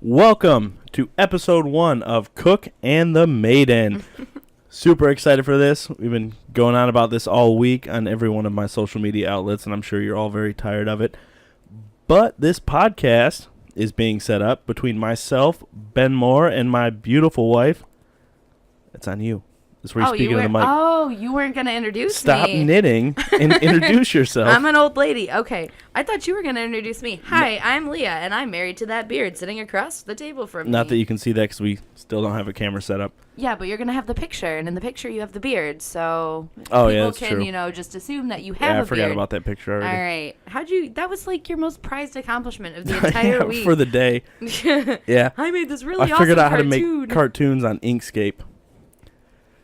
Welcome to episode 1 of Cook and the Maiden. Super excited for this. We've been going on about this all week on every one of my social media outlets, and I'm sure you're all very tired of it. But this podcast is being set up between myself, Ben Moore, and my beautiful wife. It's on you. That's where you're speaking on the mic. Oh, you weren't going to introduce Stop me. Stop knitting and introduce yourself. I'm an old lady. Okay. I thought you were going to introduce me. Hi, I'm Leah, and I'm married to that beard sitting across the table from me. Not that you can see that because we still don't have a camera set up. Yeah, but you're going to have the picture, and in the picture you have the beard, so people can, true. Just assume that you have a beard. I forgot about that picture already. All right. That was like your most prized accomplishment of the entire week. For the day. Yeah. I made this really awesome I figured out cartoon. how to make cartoons on Inkscape.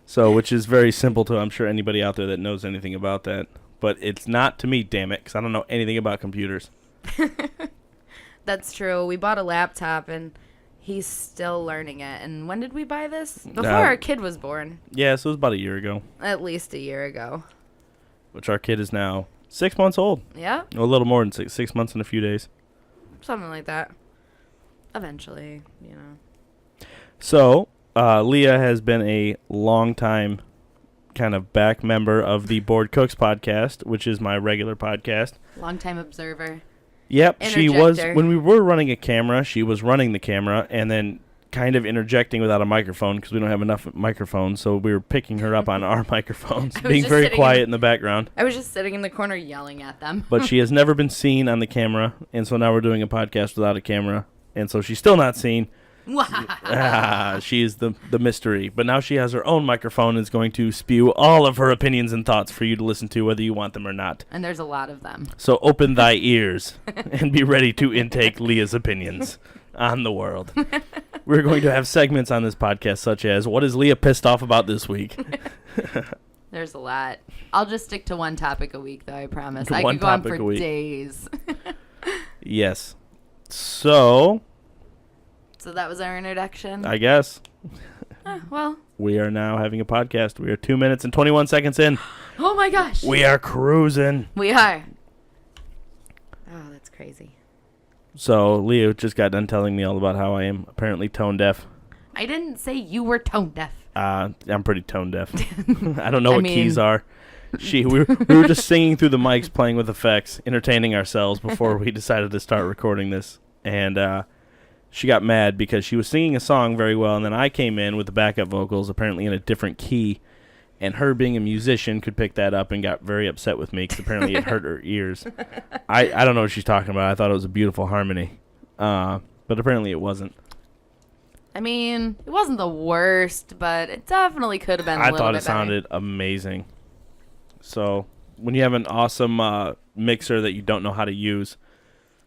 So, which is very simple to, I'm sure, anybody out there that knows anything about that. But it's not to me, damn it, because I don't know anything about computers. That's true. We bought a laptop, and he's still learning it. And when did we buy this? Before our kid was born. Yeah, so it was about a year ago. At least a year ago. Which our kid is now 6 months old. Yeah? A little more than 6 months and a few days. Something like that. Eventually, So, Leah has been a long-time kind of back member of the Bored Cooks podcast, which is my regular podcast. Long-time observer. Yep, she was. Interjector. When we were running a camera, she was running the camera and then kind of interjecting without a microphone because we don't have enough microphones, so we were picking her up on our microphones, being very quiet in the background. I was just sitting in the corner yelling at them. But she has never been seen on the camera, and so now we're doing a podcast without a camera, and so she's still not seen. She is the mystery. But now she has her own microphone and is going to spew all of her opinions and thoughts for you to listen to, whether you want them or not. And there's a lot of them. So open thy ears and be ready to intake Leah's opinions on the world. We're going to have segments on this podcast such as, what is Leah pissed off about this week? There's a lot. I'll just stick to one topic a week, though, I promise. I One could go on topic a for week. days. Yes. So that was our introduction? I guess. Well. We are now having a podcast. We are 2 minutes and 21 seconds in. Oh, my gosh. We are cruising. We are. Oh, that's crazy. So Leah just got done telling me all about how I am apparently tone deaf. I didn't say you were tone deaf. I'm pretty tone deaf. I don't know what keys are. We were just singing through the mics, playing with effects, entertaining ourselves before we decided to start recording this. And she got mad because she was singing a song very well, and then I came in with the backup vocals, apparently in a different key. And her being a musician could pick that up and got very upset with me because apparently it hurt her ears. I don't know what she's talking about. I thought it was a beautiful harmony. But apparently it wasn't. I mean, it wasn't the worst, but it definitely could have been a little bit better. I thought it sounded amazing. So when you have an awesome mixer that you don't know how to use,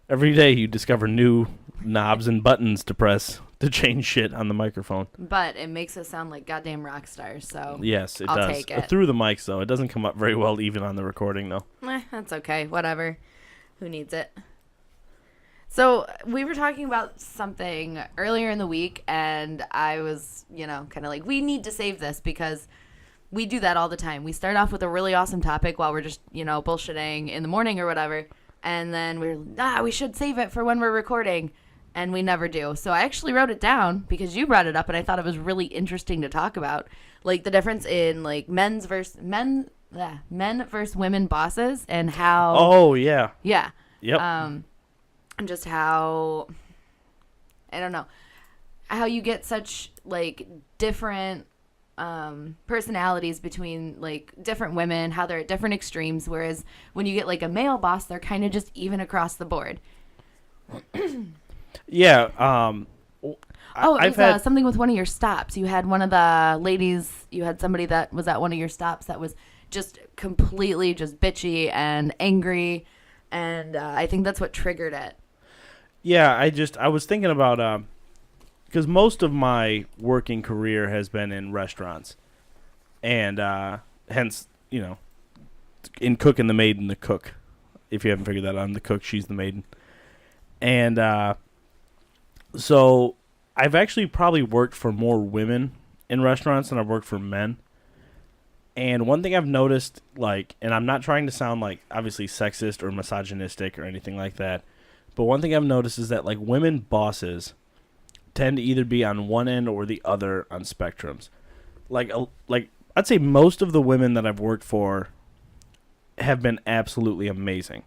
every day you discover new knobs and buttons to press to change shit on the microphone. But it makes us sound like goddamn rock stars, so yes, it I'll does. take it. Through the mics, though. It doesn't come up very well even on the recording, though. That's okay. Whatever. Who needs it? So we were talking about something earlier in the week, and I was, kind of like, we need to save this because we do that all the time. We start off with a really awesome topic while we're just, bullshitting in the morning or whatever, and then we should save it for when we're recording. And we never do. So I actually wrote it down because you brought it up, and I thought it was really interesting to talk about, like the difference in like men versus women bosses, and how. Oh yeah. Yeah. Yep. And just how, I don't know, how you get such like different personalities between like different women, how they're at different extremes, whereas when you get like a male boss, they're kind of just even across the board. Yeah. It was something with one of your stops. You had one of the ladies, you had somebody that was at one of your stops that was just completely just bitchy and angry, and I think that's what triggered it. Yeah, I was thinking about, because most of my working career has been in restaurants, and hence, in Cook and the Maiden, the cook. If you haven't figured that out, I'm the cook, she's the maiden. And so I've actually probably worked for more women in restaurants than I've worked for men. And one thing I've noticed, and I'm not trying to sound like obviously sexist or misogynistic or anything like that, But one thing I've noticed is that like women bosses tend to either be on one end or the other on spectrums. Like I'd say most of the women that I've worked for have been absolutely amazing.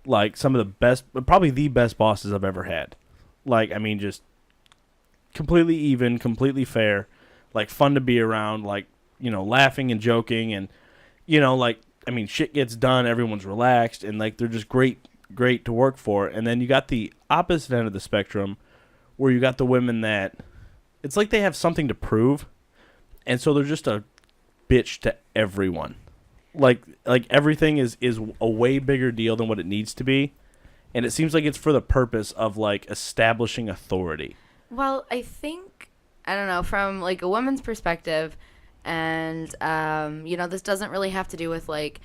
Like some of the best, probably the best bosses I've ever had. Like, I mean, just completely even, completely fair, like fun to be around, like, you know, laughing and joking and, you know, like, I mean, shit gets done, everyone's relaxed and like they're just great to work for. And then you got the opposite end of the spectrum where you got the women that it's like they have something to prove. And so they're just a bitch to everyone. Like everything is a way bigger deal than what it needs to be, and it seems like it's for the purpose of like establishing authority. Well, I think, I don't know, from like a woman's perspective, and you know, this doesn't really have to do with like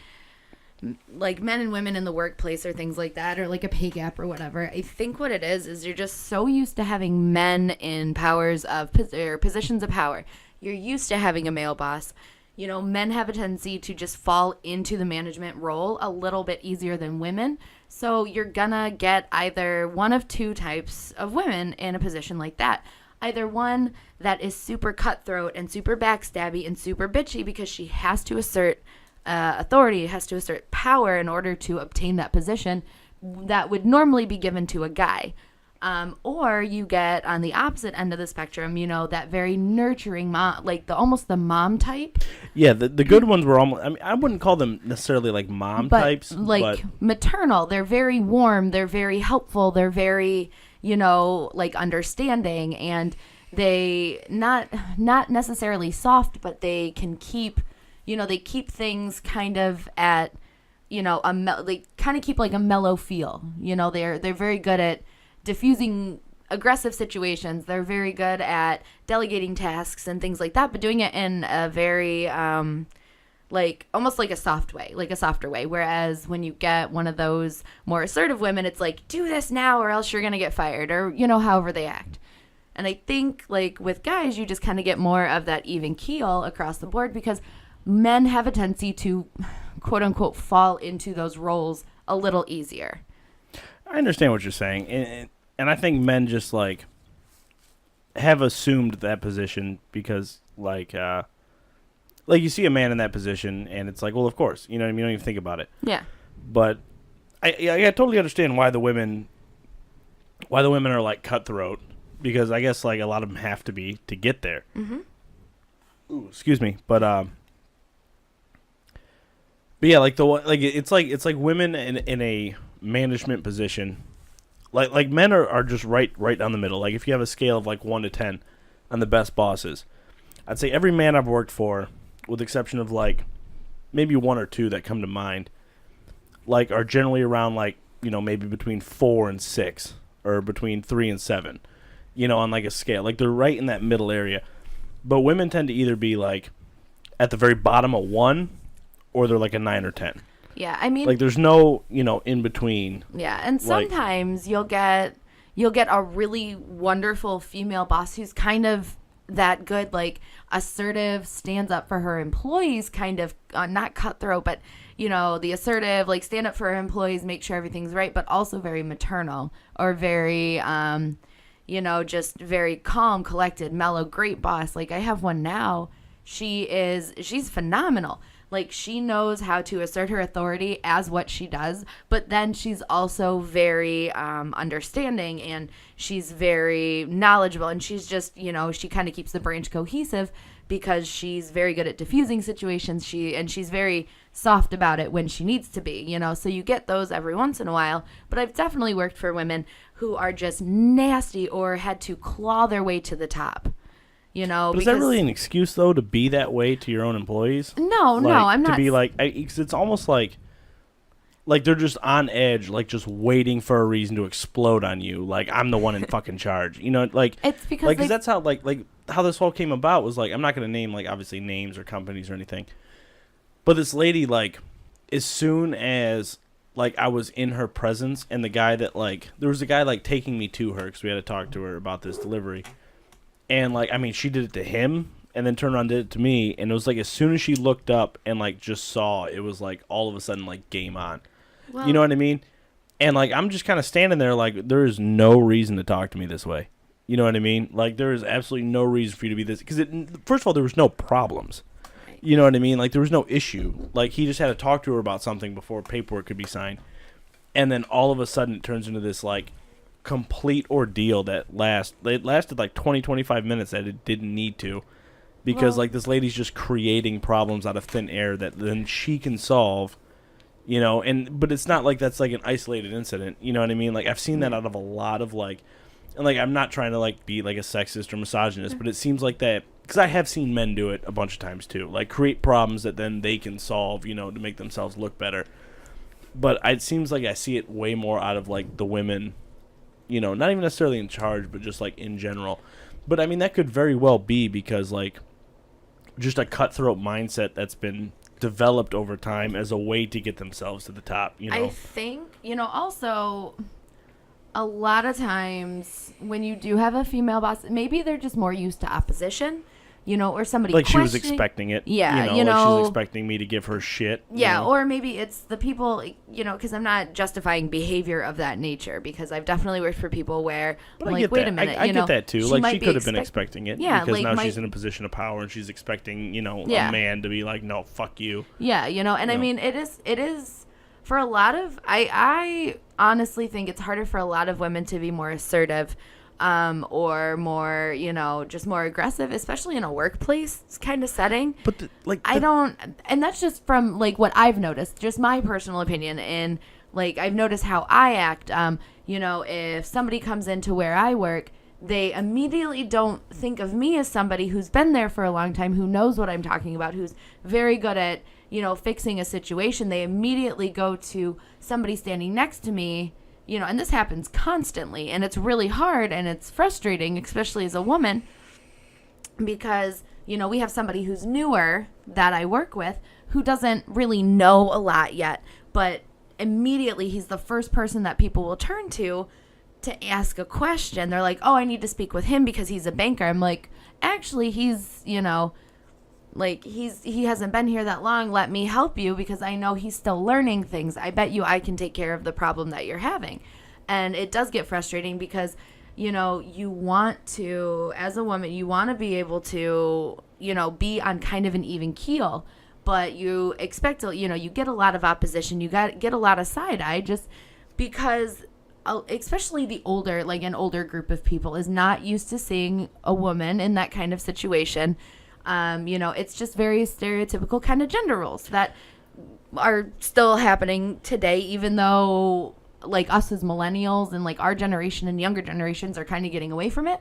men and women in the workplace or things like that, or like a pay gap or whatever. I think what it is you're just so used to having men in positions of power. You're used to having a male boss. You know, men have a tendency to just fall into the management role a little bit easier than women. So you're gonna get either one of two types of women in a position like that. Either one that is super cutthroat and super backstabby and super bitchy because she has to assert authority, has to assert power in order to obtain that position that would normally be given to a guy. Or you get on the opposite end of the spectrum, you know, that very nurturing mom, like almost the mom type. Yeah, the good ones were almost, I mean, I wouldn't call them necessarily like mom types. Like maternal. They're very warm. They're very helpful. They're very, you know, like understanding. And they not necessarily soft, but they can keep, you know, they keep things kind of at, you know, they kind of keep like a mellow feel. You know, they're very good at diffusing aggressive situations. They're very good at delegating tasks and things like that, but doing it in a very like almost like a softer way. Whereas when you get one of those more assertive women, it's like, do this now or else you're gonna get fired, or you know, however they act. And I think like with guys, you just kind of get more of that even keel across the board because men have a tendency to quote unquote fall into those roles a little easier. I understand what you're saying, and I think men just like have assumed that position because like you see a man in that position and it's like, well, of course, you know what I mean? You don't even think about it. Yeah. But I totally understand why the women are like cutthroat, because I guess like a lot of them have to be to get there. Mm-hmm. Ooh, excuse me, but yeah, like it's like women in a management position. Like men are just right down the middle. Like if you have a scale of like 1 to 10 on the best bosses, I'd say every man I've worked for, with the exception of like maybe 1 or 2 that come to mind, like are generally around like, you know, maybe between 4 and 6 or between 3 and 7, you know, on like a scale. Like they're right in that middle area. But women tend to either be like at the very bottom of 1 or they're like a 9 or 10. Yeah, I mean, like there's no, you know, in between. Yeah, and sometimes you'll get a really wonderful female boss who's kind of that good, like assertive, stands up for her employees, kind of not cutthroat, but you know, the assertive, like stand up for her employees, make sure everything's right, but also very maternal or very, you know, just very calm, collected, mellow, great boss. Like I have one now. She's phenomenal. Like, she knows how to assert her authority as what she does, but then she's also very understanding, and she's very knowledgeable, and she's just, you know, she kind of keeps the branch cohesive because she's very good at diffusing situations. She's very soft about it when she needs to be, you know, so you get those every once in a while. But I've definitely worked for women who are just nasty or had to claw their way to the top. You know, but is that really an excuse, though, to be that way to your own employees? No, I'm not. To be like, it's almost like they're just on edge, like just waiting for a reason to explode on you. Like, I'm the one in fucking charge. You know, like, it's because like, 'cause that's how, like how this all came about was, like, I'm not going to name, like, obviously names or companies or anything. But this lady, like, as soon as, like, I was in her presence and the guy that, like, there was a guy, like, taking me to her because we had to talk to her about this delivery. And, like, I mean, she did it to him and then turned around and did it to me. And it was, like, as soon as she looked up and, like, just saw, it was, like, all of a sudden, like, game on. Well, you know what I mean? And, like, I'm just kind of standing there like, there is no reason to talk to me this way. You know what I mean? Like, there is absolutely no reason for you to be this. Because, first of all, there was no problems. You know what I mean? Like, there was no issue. Like, he just had to talk to her about something before paperwork could be signed. And then all of a sudden it turns into this, like, complete ordeal that lasted, like, 20, 25 minutes that it didn't need to. Because, like, this lady's just creating problems out of thin air that then she can solve. You know, but it's not like that's like an isolated incident. You know what I mean? Like, I've seen that out of a lot of, like, and, like, I'm not trying to, like, be like a sexist or misogynist, but it seems like that, because I have seen men do it a bunch of times too, like, create problems that then they can solve, you know, to make themselves look better. But it seems like I see it way more out of, like, the women, you know, not even necessarily in charge, but just, like, in general. But I mean, that could very well be because, like, just a cutthroat mindset that's been developed over time as a way to get themselves to the top, you know. I think, you know, also a lot of times when you do have a female boss, maybe they're just more used to opposition, you know, or somebody like she was expecting it. Yeah, you know, like she's expecting me to give her shit. Yeah, you know? Or maybe it's the people, you know, because I'm not justifying behavior of that nature, because I've definitely worked for people where but I'm I like, wait that. a minute, I you know, get that too. Like, she could have been expecting it, yeah, because like now she's in a position of power and she's expecting, you know, yeah. a man to be like, no, fuck you. Yeah, you know, and I mean, it is for a lot of, I honestly think it's harder for a lot of women to be more assertive, or more, you know, just more aggressive, especially in a workplace kind of setting. But and that's just from, like, what I've noticed, just my personal opinion. And, like, I've noticed how I act. You know, if somebody comes into where I work, they immediately don't think of me as somebody who's been there for a long time, who knows what I'm talking about, who's very good at, you know, fixing a situation. They immediately go to somebody standing next to me, you know, and this happens constantly, and it's really hard and it's frustrating, especially as a woman, because, you know, we have somebody who's newer that I work with who doesn't really know a lot yet, but immediately he's the first person that people will turn to ask a question. They're like, oh, I need to speak with him because he's a banker. I'm like, actually, he's, you know, like, he hasn't been here that long. Let me help you because I know he's still learning things. I bet you I can take care of the problem that you're having. And it does get frustrating because, you know, you want to, as a woman, you want to be able to, you know, be on kind of an even keel. But you expect, you know, you get a lot of opposition. You get a lot of side eye just because, especially the older, like an older group of people is not used to seeing a woman in that kind of situation. You know, it's just very stereotypical kind of gender roles that are still happening today, even though, like, us as millennials and, like, our generation and younger generations are kind of getting away from it.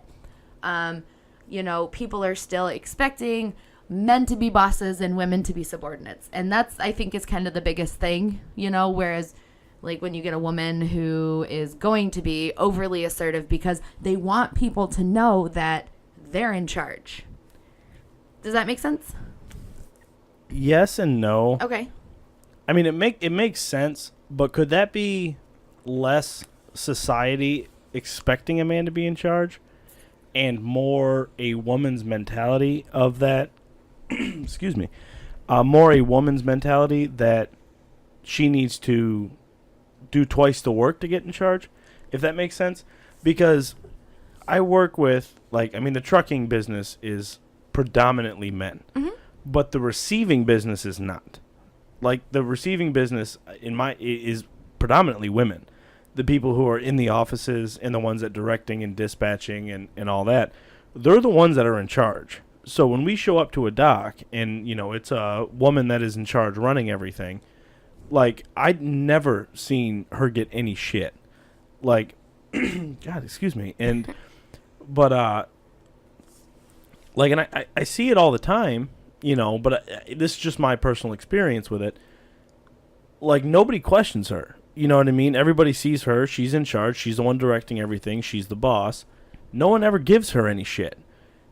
You know, people are still expecting men to be bosses and women to be subordinates. And that's, I think, is kind of the biggest thing, you know, whereas, like, when you get a woman who is going to be overly assertive because they want people to know that they're in charge. Does that make sense? Yes and no. Okay. I mean, it makes sense, but could that be less society expecting a man to be in charge and more a woman's mentality of that? Excuse me. More a woman's mentality that she needs to do twice the work to get in charge, if that makes sense. Because I work with, like, I mean, the trucking business is predominantly men, but the receiving business is not. Like, the receiving business is predominantly women. The people who are in the offices and the ones that directing and dispatching and all that, they're the ones that are in charge. So when we show up to a dock and, you know, it's a woman that is in charge running everything, like, I'd never seen her get any shit. Like, God, excuse me. And, but, like, and I see it all the time, you know, but this is just my personal experience with it. Like, nobody questions her. You know what I mean? Everybody sees her. She's in charge. She's the one directing everything. She's the boss. No one ever gives her any shit.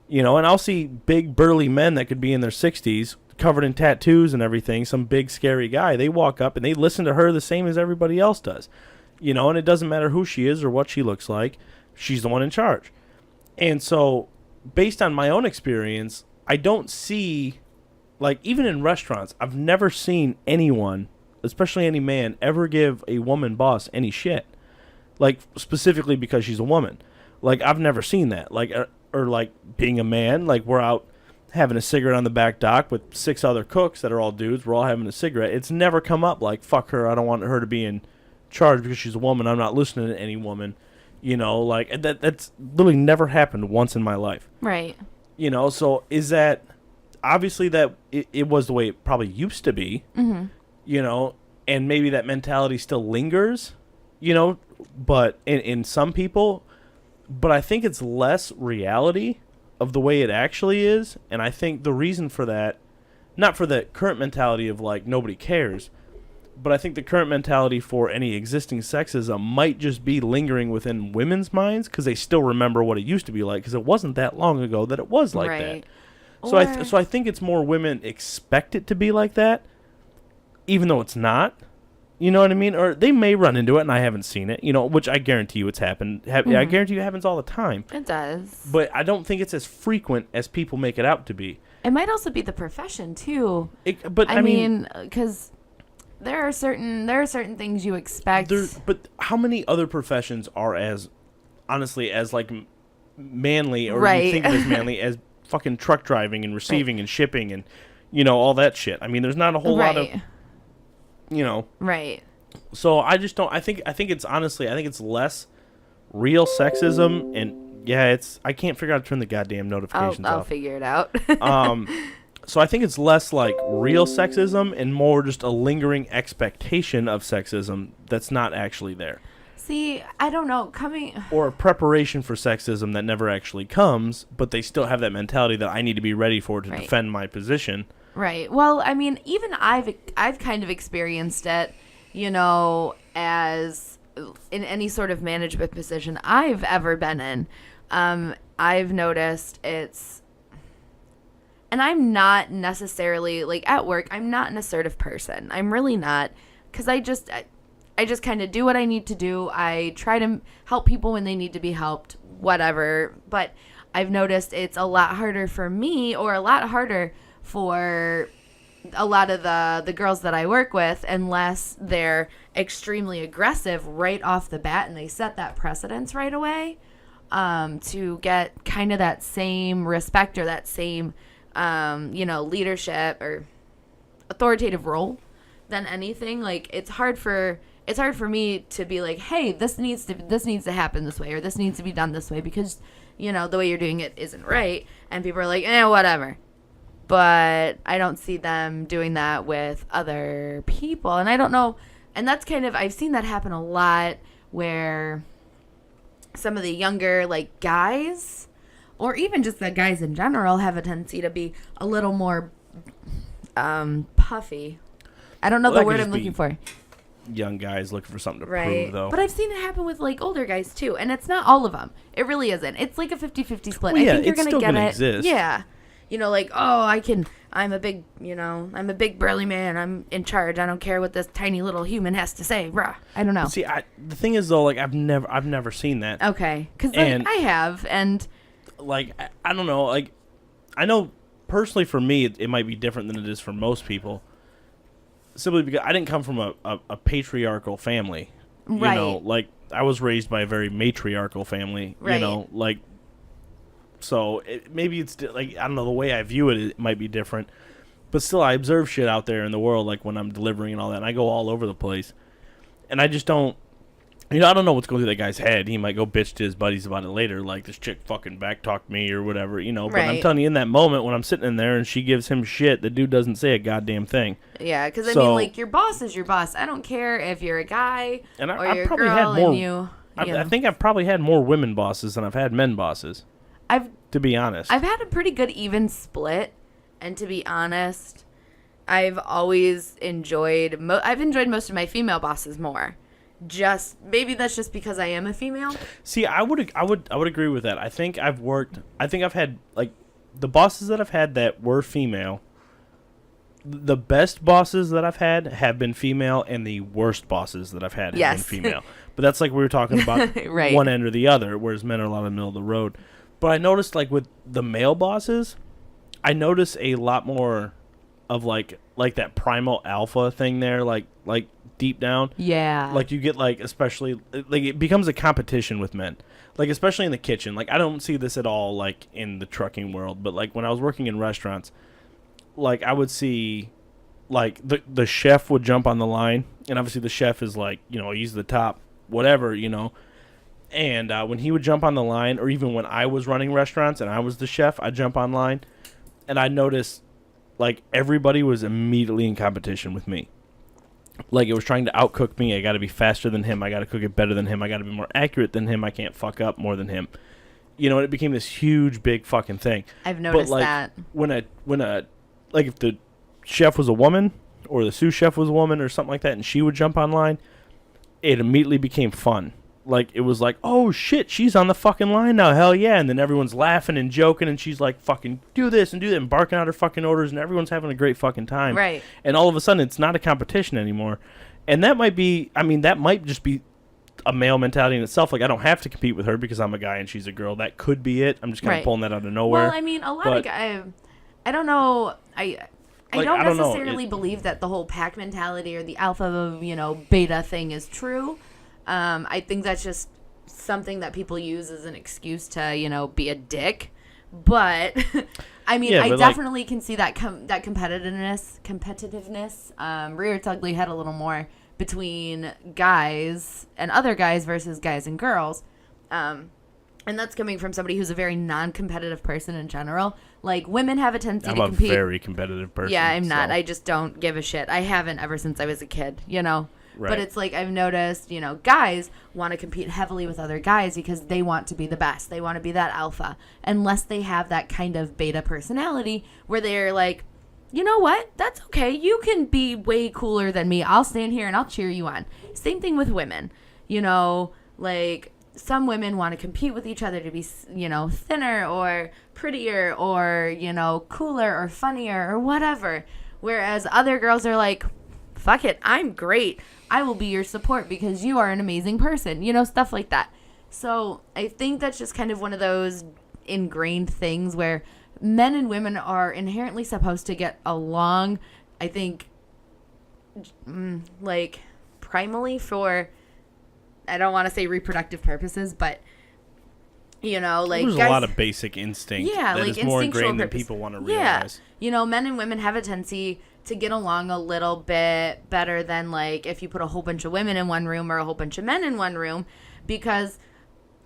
You know, and I'll see big, burly men that could be in their 60s, covered in tattoos and everything, some big, scary guy. They walk up and they listen to her the same as everybody else does. You know, and it doesn't matter who she is or what she looks like. She's the one in charge. And so, based on my own experience, I don't see, like, even in restaurants, I've never seen anyone especially any man, ever give a woman boss any shit. Like, specifically because she's a woman. Like, I've never seen that. Like, or like, being a man, like, we're out having a cigarette on the back dock with 6 other cooks that are all dudes. We're all having a cigarette. It's never come up like, fuck her, I don't want her to be in charge because she's a woman. I'm not listening to any woman. You know, like, that's literally never happened once in my life. Right. You know, so is that, obviously that it was the way it probably used to be, you know, and maybe that mentality still lingers, you know, but in some people, but I think it's less reality of the way it actually is. And I think the reason for that, not for the current mentality of like nobody cares, but I think the current mentality for any existing sexism might just be lingering within women's minds because they still remember what it used to be like, because it wasn't that long ago that it was like that. So I think it's more women expect it to be like that, even though it's not. You know what I mean? Or they may run into it, and I haven't seen it. You know, which I guarantee you it's happened. I guarantee you it happens all the time. It does. But I don't think it's as frequent as people make it out to be. It might also be the profession too. But I mean, because there are certain things you expect. But how many other professions are as, honestly, as like manly, or you think of as manly as fucking truck driving and receiving and shipping and, you know, all that shit? I mean, there's not a whole lot of, you know. Right. So I just don't. I think it's honestly, I think it's less real sexism, and I can't figure out how to turn the goddamn notifications off. I'll figure it out. So I think it's less like real sexism and more just a lingering expectation of sexism that's not actually there. See, I don't know, or a preparation for sexism that never actually comes, but they still have that mentality that I need to be ready for to defend my position. Right. Well, I mean, even I've kind of experienced it, you know, as in any sort of management position I've ever been in. I've noticed it's, and I'm not necessarily, like, at work, I'm not an assertive person. I'm really not, because I just kind of do what I need to do. I try to help people when they need to be helped, whatever. But I've noticed it's a lot harder for me, or a lot harder for a lot of the girls that I work with, unless they're extremely aggressive right off the bat and they set that precedence right away, to get kind of that same respect or that same, you know, leadership or authoritative role than anything. Like, it's hard for me to be like, hey, this needs to happen this way, or this needs to be done this way, because, you know, the way you're doing it isn't right. And people are like, whatever. But I don't see them doing that with other people. And I don't know. And that's kind of, I've seen that happen a lot, where some of the younger, like, guys, or even just the guys in general, have a tendency to be a little more puffy. I don't know the word I'm looking for. Young guys looking for something to prove, though. But I've seen it happen with, like, older guys too, and it's not all of them. It really isn't. It's like a 50-50 split. Well, yeah, I think you're it's gonna still get gonna it. Exist. Yeah, you know, like, I'm a big burly man. I'm in charge. I don't care what this tiny little human has to say. Rah. I don't know. See, the thing is though, like, I've never seen that. Okay, because I have, and like, I don't know, like, I know personally for me it might be different than it is for most people. Simply because I didn't come from a patriarchal family. You know, like, I was raised by a very matriarchal family. You know, like, so maybe it's like, I don't know, the way I view it might be different, but still I observe shit out there in the world, like when I'm delivering and all that, and I go all over the place, and I just don't, you know, I don't know what's going through that guy's head. He might go bitch to his buddies about it later, like, this chick fucking backtalked me or whatever, you know. But I'm telling you, in that moment when I'm sitting in there and she gives him shit, the dude doesn't say a goddamn thing. Yeah, because I mean, like, your boss is your boss. I don't care if you're a guy or you're a girl, and you I think I've probably had more women bosses than I've had men bosses. To be honest, I've had a pretty good even split, and to be honest, I've always enjoyed most of my female bosses more. Just maybe that's just because I am a female. See, I would agree with that. I think I've had, like, the bosses that I've had that were female. The best bosses that I've had have been female, and the worst bosses that I've had have been female. But that's like we were talking about one end or the other, whereas men are a lot in the middle of the road. But I noticed, like, with the male bosses, I notice a lot more of like that primal alpha thing there, like deep down. Yeah. Like you get like, especially like it becomes a competition with men, like especially in the kitchen. Like I don't see this at all like in the trucking world, but like when I was working in restaurants, like I would see like the chef would jump on the line, and obviously the chef is like, you know, he's the top whatever, you know. And when he would jump on the line, or even when I was running restaurants and I was the chef, I'd jump on line, and I noticed like everybody was immediately in competition with me. Like it was trying to outcook me. I got to be faster than him. I got to cook it better than him. I got to be more accurate than him. I can't fuck up more than him. You know, and it became this huge, big fucking thing. I've noticed but, like, that. When like if the chef was a woman, or the sous chef was a woman, or something like that, and she would jump online, it immediately became fun. Like, it was like, oh, shit, she's on the fucking line now, hell yeah. And then everyone's laughing and joking, and she's like, fucking do this and do that, and barking out her fucking orders, and everyone's having a great fucking time. Right. And all of a sudden, it's not a competition anymore. And that might be, I mean, that might just be a male mentality in itself. Like, I don't have to compete with her because I'm a guy and she's a girl. That could be it. I'm just kind of pulling that out of nowhere. Well, I mean, a lot of guys, I don't know, I don't necessarily believe that the whole pack mentality or the alpha, you know, beta thing is true. I think that's just something that people use as an excuse to, you know, be a dick. But I mean, I definitely can see that that competitiveness rear its ugly head a little more between guys and other guys versus guys and girls. And that's coming from somebody who's a very non-competitive person in general. Like, women have a tendency to compete. I'm a very competitive person. Yeah, I'm not. I just don't give a shit. I haven't ever since I was a kid, you know. Right. But it's like I've noticed, you know, guys want to compete heavily with other guys because they want to be the best. They want to be that alpha. Unless they have that kind of beta personality where they're like, you know what? That's okay. You can be way cooler than me. I'll stand here and I'll cheer you on. Same thing with women. You know, like some women want to compete with each other to be, you know, thinner or prettier or, you know, cooler or funnier or whatever. Whereas other girls are like, fuck it, I'm great. I will be your support because you are an amazing person. You know, stuff like that. So I think that's just kind of one of those ingrained things where men and women are inherently supposed to get along, I think, like, primally for, I don't want to say reproductive purposes, but, you know, like, there's guys, a lot of basic instinct that like is more ingrained than people want to realize. Yeah. You know, men and women have a tendency to get along a little bit better than, like, if you put a whole bunch of women in one room or a whole bunch of men in one room, because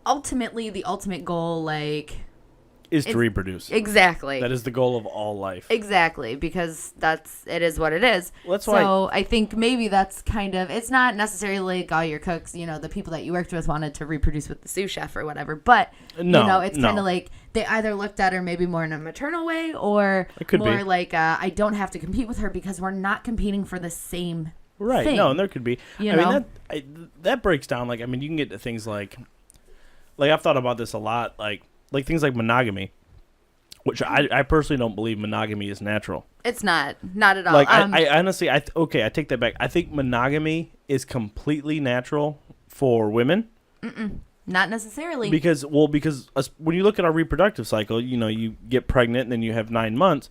ultimately the ultimate goal, like, is to reproduce. Exactly. That is the goal of all life. Exactly, because it is what it is. Well, that's so I think maybe that's kind of, it's not necessarily like all your cooks, you know, the people that you worked with wanted to reproduce with the sous chef or whatever, but, you know, it's kind of like they either looked at her maybe more in a maternal way or more like, I don't have to compete with her because we're not competing for the same thing. No, and there could be. You I know? mean, that breaks down, like, I mean, you can get to things like I've thought about this a lot, like things like monogamy, which I personally don't believe monogamy is natural. It's not at all. Like, I honestly, I take that back. I think monogamy is completely natural for women. Not necessarily. Because when you look at our reproductive cycle, you know, you get pregnant and then you have 9 months.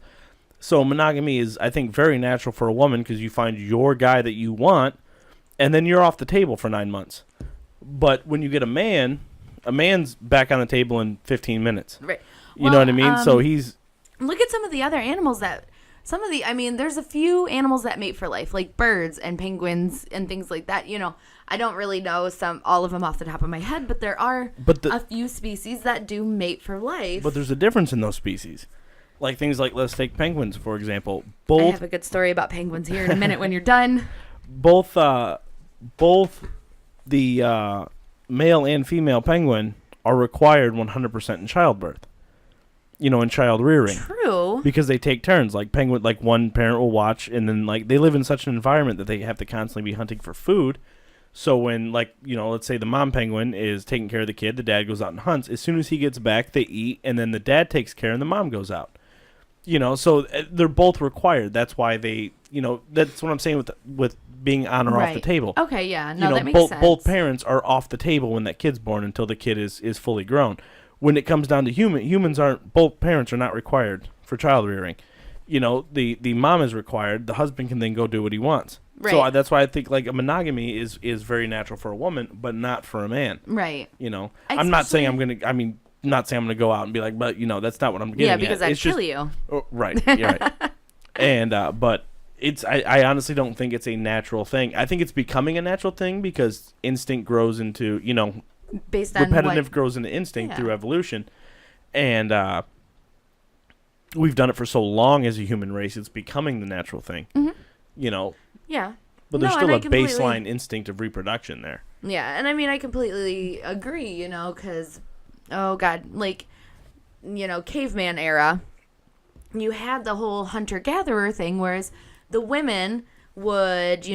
So monogamy is, I think, very natural for a woman because you find your guy that you want, and then you're off the table for 9 months. But when you get a man's back on the table in 15 minutes. Right. You know what I mean? So he's... Look at some of the other animals I mean, there's a few animals that mate for life, like birds and penguins and things like that. You know, I don't really know all of them off the top of my head, but there are a few species that do mate for life. But there's a difference in those species. Like things like, let's take penguins, for example. I have a good story about penguins here in a minute when you're done. Both the male and female penguin are required 100% in childbirth. You know, in child rearing. True. Because they take turns. Like penguin, like one parent will watch, and then like they live in such an environment that they have to constantly be hunting for food. So when, like, you know, let's say the mom penguin is taking care of the kid, the dad goes out and hunts. As soon as he gets back, they eat, and then the dad takes care and the mom goes out. You know, so they're both required. That's why they, you know, that's what I'm saying with being on or off the table. Okay, yeah. No, that makes sense. Both parents are off the table when that kid's born until the kid is fully grown. When it comes down to humans both parents are not required for child rearing. the mom is required. The husband can then go do what he wants. Right. So that's why I think like a monogamy is very natural for a woman, but not for a man. Right. I'm not saying I'm gonna go out and be like, but that's not what I'm getting. Yeah, because at. I'd kill you. Oh, right. You're right. And but I honestly don't think it's a natural thing. I think it's becoming a natural thing because instinct grows into based on repetitive grows into instinct through evolution, and we've done it for so long as a human race. It's becoming the natural thing. Mm-hmm. Yeah. But there's still a baseline instinct of reproduction there. Yeah, and I mean, I completely agree, because, oh, God, like, caveman era, you had the whole hunter-gatherer thing, whereas the women would,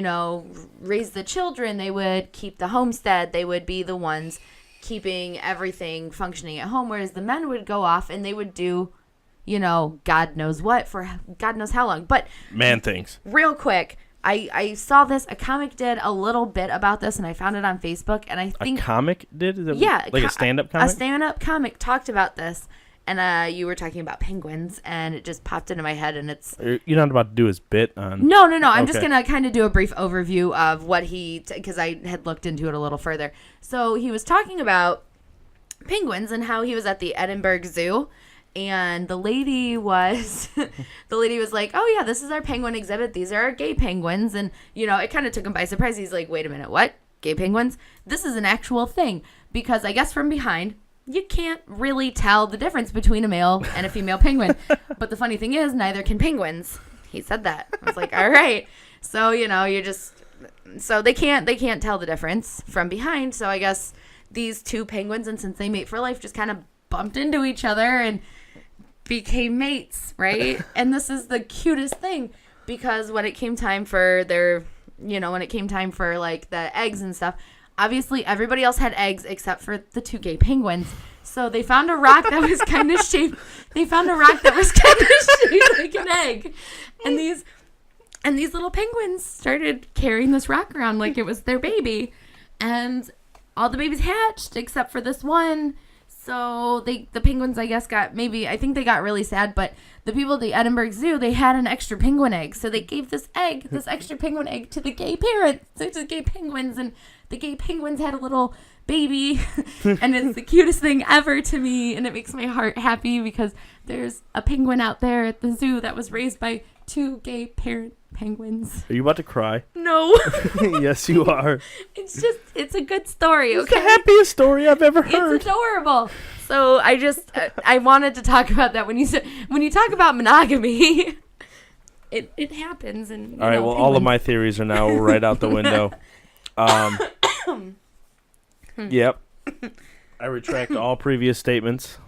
raise the children, they would keep the homestead, they would be the ones keeping everything functioning at home, whereas the men would go off and they would do, God knows what for God knows how long. But man things. Real quick, I saw this. A comic did a little bit about this, and I found it on Facebook. And I think a comic did, a stand-up comic. A stand-up comic talked about this, and you were talking about penguins, and it just popped into my head. And it's you're not about to do his bit on. No. I'm just gonna kind of do a brief overview of what because I had looked into it a little further. So he was talking about penguins and how he was at the Edinburgh Zoo. And the lady was like, oh, yeah, this is our penguin exhibit. These are our gay penguins. And, it kind of took him by surprise. He's like, wait a minute, what? Gay penguins? This is an actual thing. Because I guess from behind, you can't really tell the difference between a male and a female penguin. But the funny thing is, neither can penguins. He said that. I was like, all right. So, so they can't tell the difference from behind. So I guess these two penguins, and since they mate for life, just kind of bumped into each other and became mates, right? And this is the cutest thing, because when it came time for like the eggs and stuff, obviously everybody else had eggs except for the two gay penguins. So they found a rock that was kind of shaped like an egg. And these little penguins started carrying this rock around like it was their baby. And all the babies hatched except for this one. So the penguins, I guess, I think they got really sad, but the people at the Edinburgh Zoo, they had an extra penguin egg. So they gave this extra penguin egg to the gay parents, to the gay penguins, and the gay penguins had a little baby, and it's the cutest thing ever to me, and it makes my heart happy because there's a penguin out there at the zoo that was raised by two gay parent penguins. Are you about to cry? No. Yes, you are. It's a good story, okay? It's the happiest story I've ever heard. It's adorable. So I wanted to talk about that when you talk about monogamy, it happens. And all right, well, all of my theories are now right out the window. Yep. I retract all previous statements.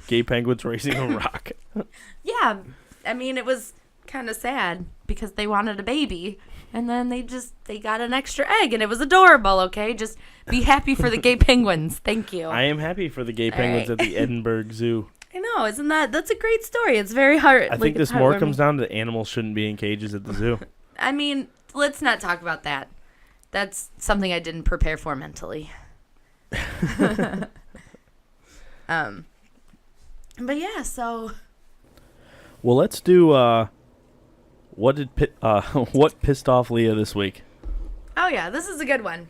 Gay penguins raising a rock. Yeah. I mean, it was kind of sad because they wanted a baby, and then they got an extra egg, and it was adorable. Okay, just be happy for the gay penguins. Thank you. I am happy for the gay penguins at the Edinburgh Zoo. I know, that's a great story. It's very hard. I think this more comes down to animals shouldn't be in cages at the zoo. I mean, let's not talk about that. That's something I didn't prepare for mentally. But yeah, so. Well, let's do what pissed off Leah this week. Oh yeah, this is a good one.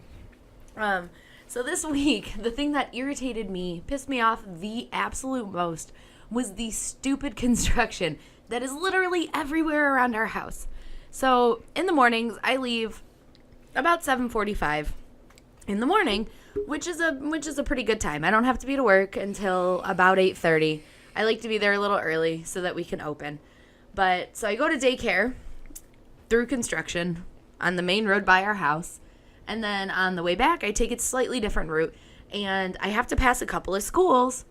So this week, the thing that irritated me, pissed me off the absolute most, was the stupid construction that is literally everywhere around our house. So in the mornings, I leave about 7:45 in the morning, which is a pretty good time. I don't have to be to work until about 8:30. I like to be there a little early so that we can open. But so I go to daycare through construction on the main road by our house. And then on the way back, I take a slightly different route. And I have to pass a couple of schools,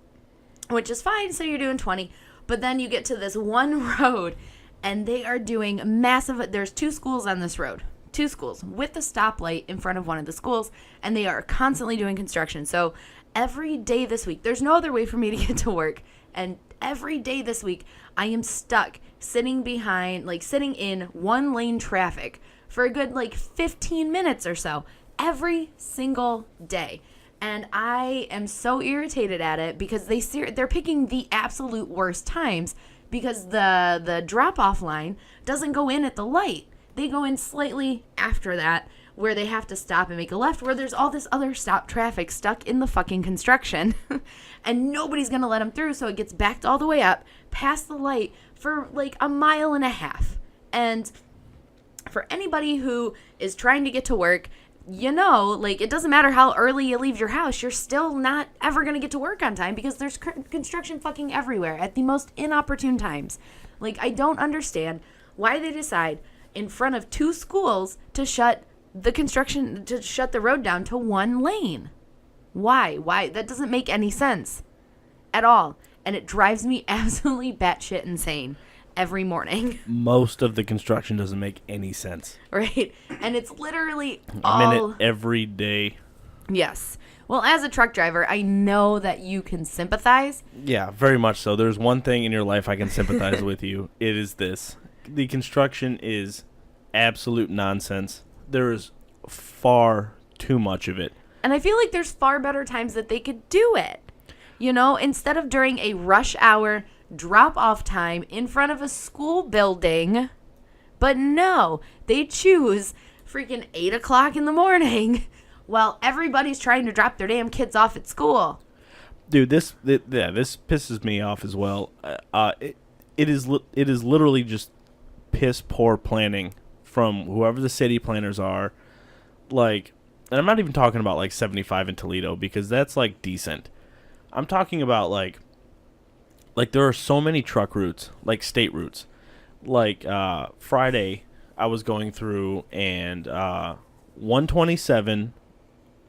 which is fine. So you're doing 20. But then you get to this one road, and they are doing massive. There's 2 schools on this road. 2 schools with a stoplight in front of one of the schools. And they are constantly doing construction. So every day this week, there's no other way for me to get to work. And every day this week, I am stuck sitting in one lane traffic for a good 15 minutes or so every single day. And I am so irritated at it because they're picking the absolute worst times because the drop-off line doesn't go in at the light. They go in slightly after that, where they have to stop and make a left, where there's all this other stop traffic stuck in the fucking construction. And nobody's going to let them through, so it gets backed all the way up, past the light, for like a mile and a half. And for anybody who is trying to get to work, you know, like, it doesn't matter how early you leave your house, you're still not ever going to get to work on time because there's construction fucking everywhere at the most inopportune times. Like, I don't understand why they decide in front of 2 schools to shut the road down to 1 lane. Why? That doesn't make any sense at all. And it drives me absolutely batshit insane every morning. Most of the construction doesn't make any sense. Right? And it's literally I'm in it every day. Yes. Well, as a truck driver, I know that you can sympathize. Yeah, very much so. There's one thing in your life I can sympathize with you. It is this. The construction is absolute nonsense. There is far too much of it. And I feel like there's far better times that they could do it. You know, instead of during a rush hour drop-off time in front of a school building. But no, they choose freaking 8 o'clock in the morning while everybody's trying to drop their damn kids off at school. Dude, this pisses me off as well. It is literally just piss poor planning from whoever the city planners are. Like, and I'm not even talking about like 75 in Toledo because that's like decent. I'm talking about like there are so many truck routes, like state routes. Like Friday, I was going through and 127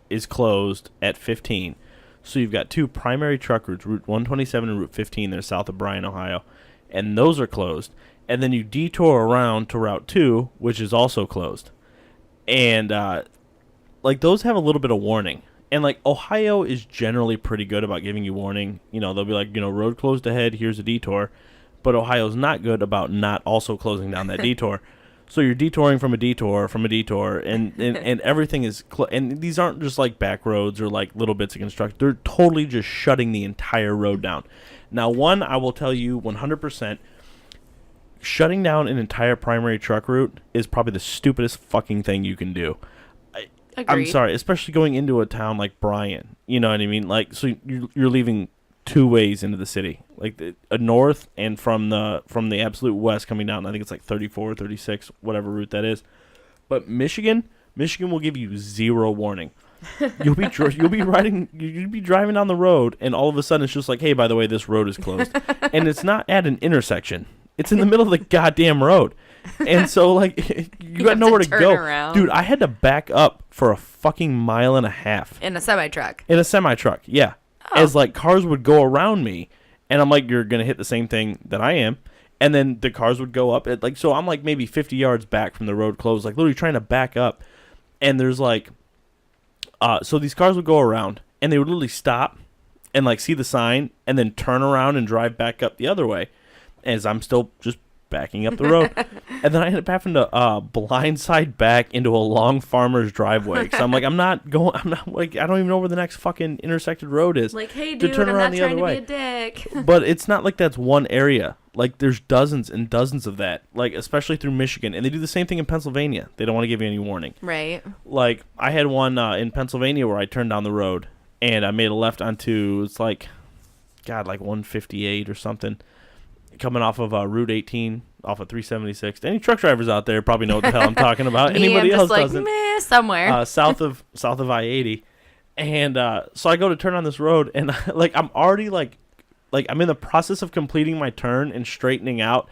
is closed at 15. So you've got 2 primary truck routes, Route 127 and Route 15. They're south of Bryan, Ohio. And those are closed. And then you detour around to Route 2, which is also closed. And like those have a little bit of warning. And like Ohio is generally pretty good about giving you warning. You know, they'll be like, you know, road closed ahead, here's a detour. But Ohio's not good about not also closing down that detour. So you're detouring from a detour, and everything is and these aren't just like back roads or like little bits of construction. They're totally just shutting the entire road down. Now, one, I will tell you 100%, shutting down an entire primary truck route is probably the stupidest fucking thing you can do. I'm sorry, especially going into a town like Bryan. You know what I mean? Like, so you're leaving 2 ways into the city, like a north and from the absolute west coming down. I think it's like 34, 36, whatever route that is. But Michigan will give you 0 warning. You'll be driving down the road, and all of a sudden it's just like, hey, by the way, this road is closed, and it's not at an intersection. It's in the middle of the goddamn road. And so, like, you got nowhere to go. Around. Dude, I had to back up for a fucking mile and a half. In a semi-truck? In a semi-truck, yeah. Oh. As, like, cars would go around me, and I'm like, you're going to hit the same thing that I am. And then the cars would go up. So I'm, like, maybe 50 yards back from the road closed, like, literally trying to back up. And there's, like, so these cars would go around, and they would literally stop and, like, see the sign, and then turn around and drive back up the other way. As I'm still just backing up the road. And then I ended up having to blindside back into a long farmer's driveway. So I'm like, I don't even know where the next fucking intersected road is. Like, hey, dude, turn I'm around not the trying other to be a dick. But it's not like that's one area. Like, there's dozens and dozens of that. Like, especially through Michigan. And they do the same thing in Pennsylvania. They don't want to give you any warning. Right. Like, I had one in Pennsylvania where I turned down the road. And I made a left onto, it's like, God, like 158 or something. Coming off of Route 18, off of 376. Any truck drivers out there probably know what the hell I'm talking about. Anybody else doesn't. Meh, somewhere. South of I-80. And so I go to turn on this road, and like I'm already like I'm in the process of completing my turn and straightening out.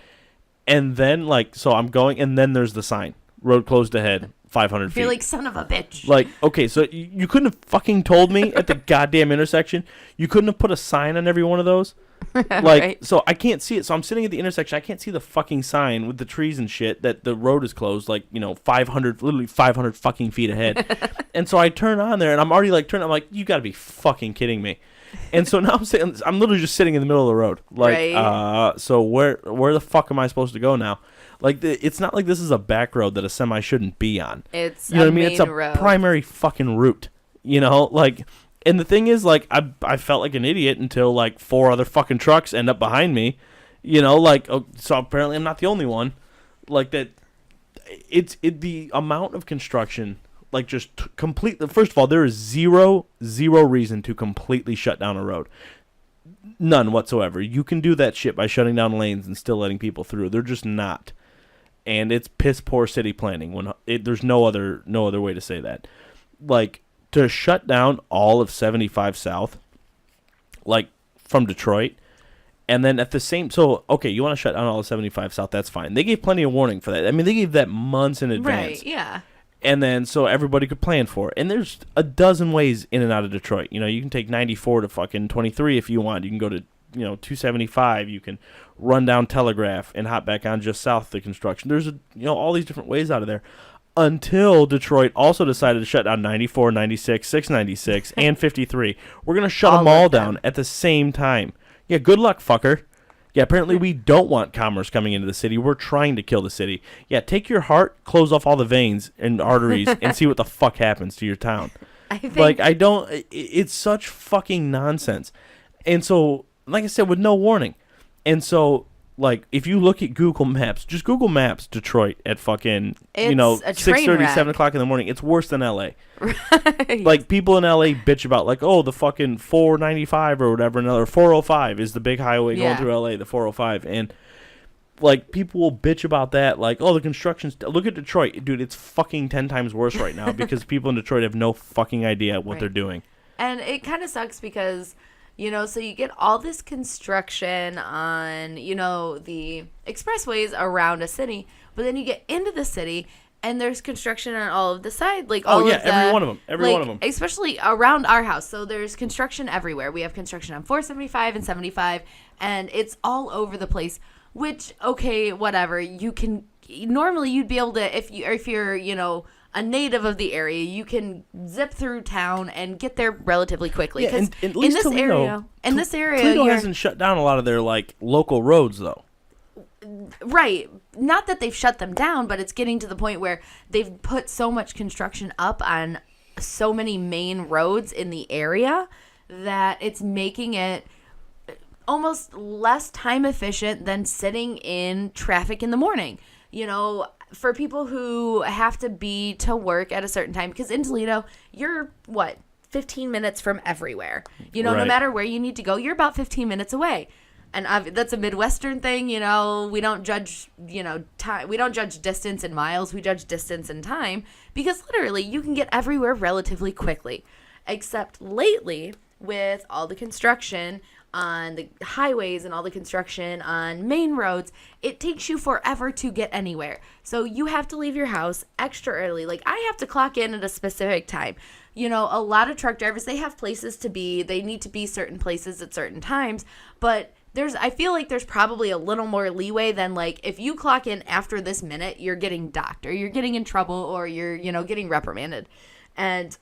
And then so I'm going, and then there's the sign. Road closed ahead, 500 feet. You're like, son of a bitch. Like, okay, so you couldn't have fucking told me at the goddamn intersection. You couldn't have put a sign on every one of those. Like, right. So I can't see it. So I'm sitting at the intersection. I can't see the fucking sign with the trees and shit that the road is closed, like, 500 fucking feet ahead. And so I turn on there, and I'm already like I'm like, you got to be fucking kidding me. And so now I'm literally just sitting in the middle of the road. Like, right. So where the fuck am I supposed to go now? Like, it's not like this is a back road that a semi shouldn't be on. It's you know what I mean? It's a road. Primary fucking route. Like, and the thing is, like, I felt like an idiot until like 4 other fucking trucks end up behind me, You know, like, so apparently I'm not the only one. Like that, the amount of construction, like just complete. First of all, there is zero reason to completely shut down a road. None whatsoever. You can do that shit by shutting down lanes and still letting people through. They're just not. And it's piss poor city planning when there's no other way to say that. Like, to shut down all of 75 South, like from Detroit, and then at the same, so okay, you want to shut down all of 75 South, that's fine. They gave plenty of warning for that. I mean, they gave that months in advance. Right, yeah. And then so everybody could plan for it. And there's a dozen ways in and out of Detroit. You know, you can take 94 to fucking 23 if you want. You can go to, 275. You can run down Telegraph and hop back on just south of the construction. There's, all these different ways out of there. Until Detroit also decided to shut down 94, 96, 696, and 53. We're going to shut them all down at the same time. Yeah, good luck, fucker. Yeah, apparently we don't want commerce coming into the city. We're trying to kill the city. Yeah, take your heart, close off all the veins and arteries, and see what the fuck happens to your town. It's such fucking nonsense. And so, like I said, with no warning. And so, like, if you look at Google Maps, just Google Maps Detroit at fucking, 6:30, 7 o'clock in the morning. It's worse than L.A. Right. Like, people in L.A. bitch about, like, the fucking 495 or whatever, another 405 is the big highway going through L.A., the 405. And, like, people will bitch about that, like, the construction's... Look at Detroit. Dude, it's fucking 10 times worse right now because people in Detroit have no fucking idea what they're doing. And it kind of sucks because... so you get all this construction on, the expressways around a city, but then you get into the city and there's construction on all of the side, like every one of them, one of them, especially around our house. So there's construction everywhere. We have construction on 475 and 75, and it's all over the place. Which, okay, whatever. You can normally you'd be able to if you're a native of the area, you can zip through town and get there relatively quickly. Yeah, and at least Toledo hasn't shut down a lot of their like local roads, though. Right. Not that they've shut them down, but it's getting to the point where they've put so much construction up on so many main roads in the area that it's making it almost less time efficient than sitting in traffic in the morning. For people who have to be to work at a certain time, because in Toledo, you're 15 minutes from everywhere. No matter where you need to go, you're about 15 minutes away. And that's a Midwestern thing. We don't judge, time. We don't judge distance in miles. We judge distance in time, because literally you can get everywhere relatively quickly. Except lately, with all the construction on the highways and all the construction on main roads, it takes you forever to get anywhere. So you have to leave your house extra early. Like, I have to clock in at a specific time. A lot of truck drivers, they have places to be. They need to be certain places at certain times. But I feel like there's probably a little more leeway than, like, if you clock in after this minute, you're getting docked or you're getting in trouble or you're, getting reprimanded. And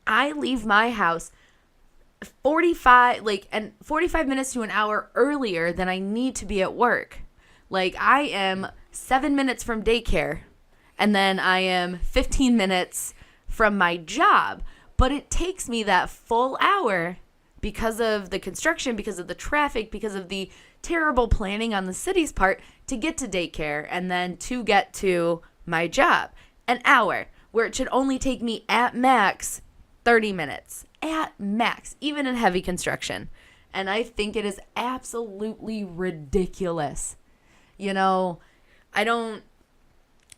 I leave my house 45 minutes to an hour earlier than I need to be at work. Like, I am 7 minutes from daycare, and then I am 15 minutes from my job, but it takes me that full hour because of the construction, because of the traffic, because of the terrible planning on the city's part to get to daycare and then to get to my job. An hour where it should only take me at max 30 minutes. At max, even in heavy construction. And I think it is absolutely ridiculous. I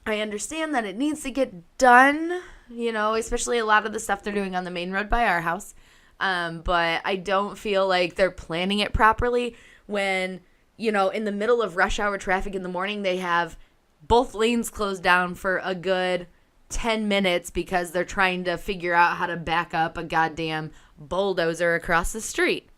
understand that it needs to get done, especially a lot of the stuff they're doing on the main road by our house. But I don't feel like they're planning it properly when, in the middle of rush hour traffic in the morning, they have both lanes closed down for a good 10 minutes because they're trying to figure out how to back up a goddamn bulldozer across the street.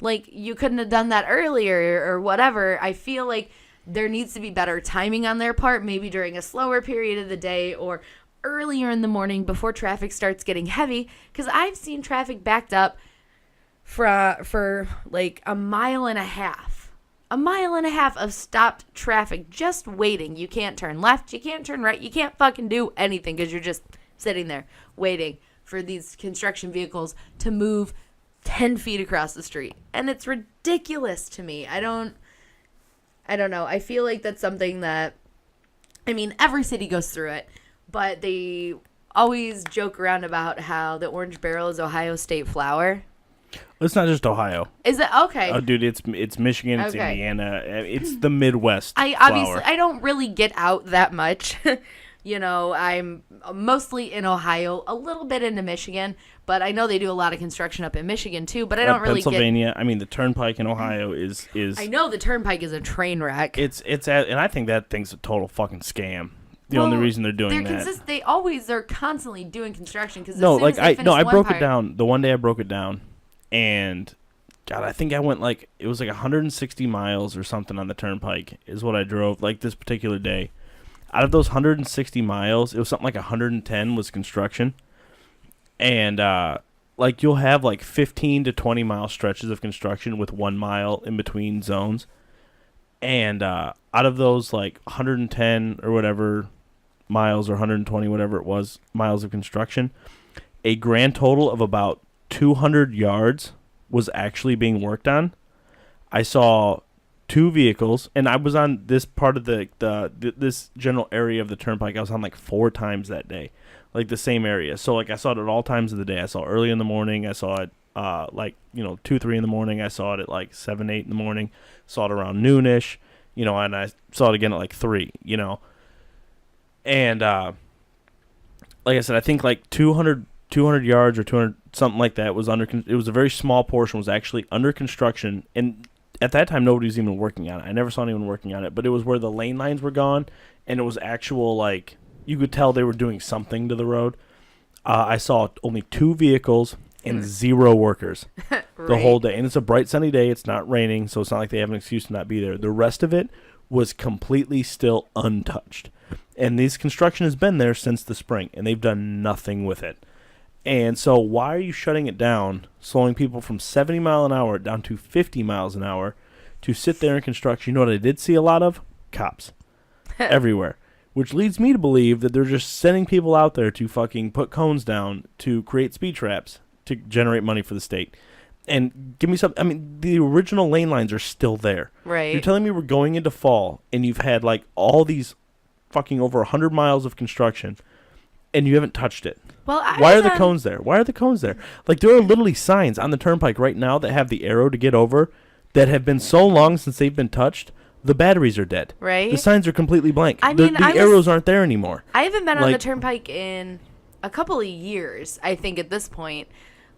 Like, you couldn't have done that earlier or whatever. I feel like there needs to be better timing on their part, maybe during a slower period of the day or earlier in the morning before traffic starts getting heavy, because I've seen traffic backed up for like a mile and a half of stopped traffic just waiting. You can't turn left, you can't turn right, you can't fucking do anything because you're just sitting there waiting for these construction vehicles to move 10 feet across the street. And it's ridiculous to me. I don't I don't know. I feel like that's something that, I mean, every city goes through it, but they always joke around about how the orange barrel is Ohio state flour. It's not just Ohio. Is it? Okay. Oh, dude, it's Michigan, it's Okay. Indiana, it's the Midwest. Obviously, I don't really get out that much. You know, I'm mostly in Ohio, a little bit into Michigan, but I know they do a lot of construction up in Michigan too. But I don't really Pennsylvania. I mean, the Turnpike in Ohio is. I know the Turnpike is a train wreck. And I think that thing's a total fucking scam. The only reason they're doing that. They're constantly doing construction because I broke it down. The one day I broke it down, and God, I think I went it was 160 miles or something on the Turnpike is what I drove this particular day. Out of those 160 miles, it was something like 110 was construction. And, you'll have 15 to 20 mile stretches of construction with 1 mile in between zones. And out of those, 110 or whatever miles or 120, whatever it was, miles of construction, a grand total of about 200 yards was actually being worked on. I saw 2 vehicles, and I was on this part of this general area of the Turnpike. I was on 4 times that day, the same area. So I saw it at all times of the day. I saw it early in the morning. I saw it 2, 3 in the morning. I saw it at 7, 8 in the morning. Saw it around noonish, and I saw it again at 3, And like I said, I think 200 yards or 200 something like that was it was a very small portion was actually under construction, and at that time nobody was even working on it. I never saw anyone working on it, but it was where the lane lines were gone, and it was actual you could tell they were doing something to the road. I saw only 2 vehicles and 0 workers the whole day, and it's a bright sunny day. It's not raining, so it's not like they have an excuse to not be there. The rest of it was completely still untouched, and this construction has been there since the spring, and they've done nothing with it. And so why are you shutting it down, slowing people from 70 mile an hour down to 50 miles an hour to sit there in construction? You know what I did see a lot of? Cops. Everywhere. Which leads me to believe that they're just sending people out there to fucking put cones down to create speed traps to generate money for the state. And give me some. I mean, the original lane lines are still there. Right. You're telling me we're going into fall and you've had all these fucking over 100 miles of construction and you haven't touched it. Well, why are the cones there? Why are the cones there? There are literally signs on the Turnpike right now that have the arrow to get over that have been so long since they've been touched, the batteries are dead. Right. The signs are completely blank. The arrows aren't there anymore. I haven't been on the Turnpike in a couple of years, I think, at this point.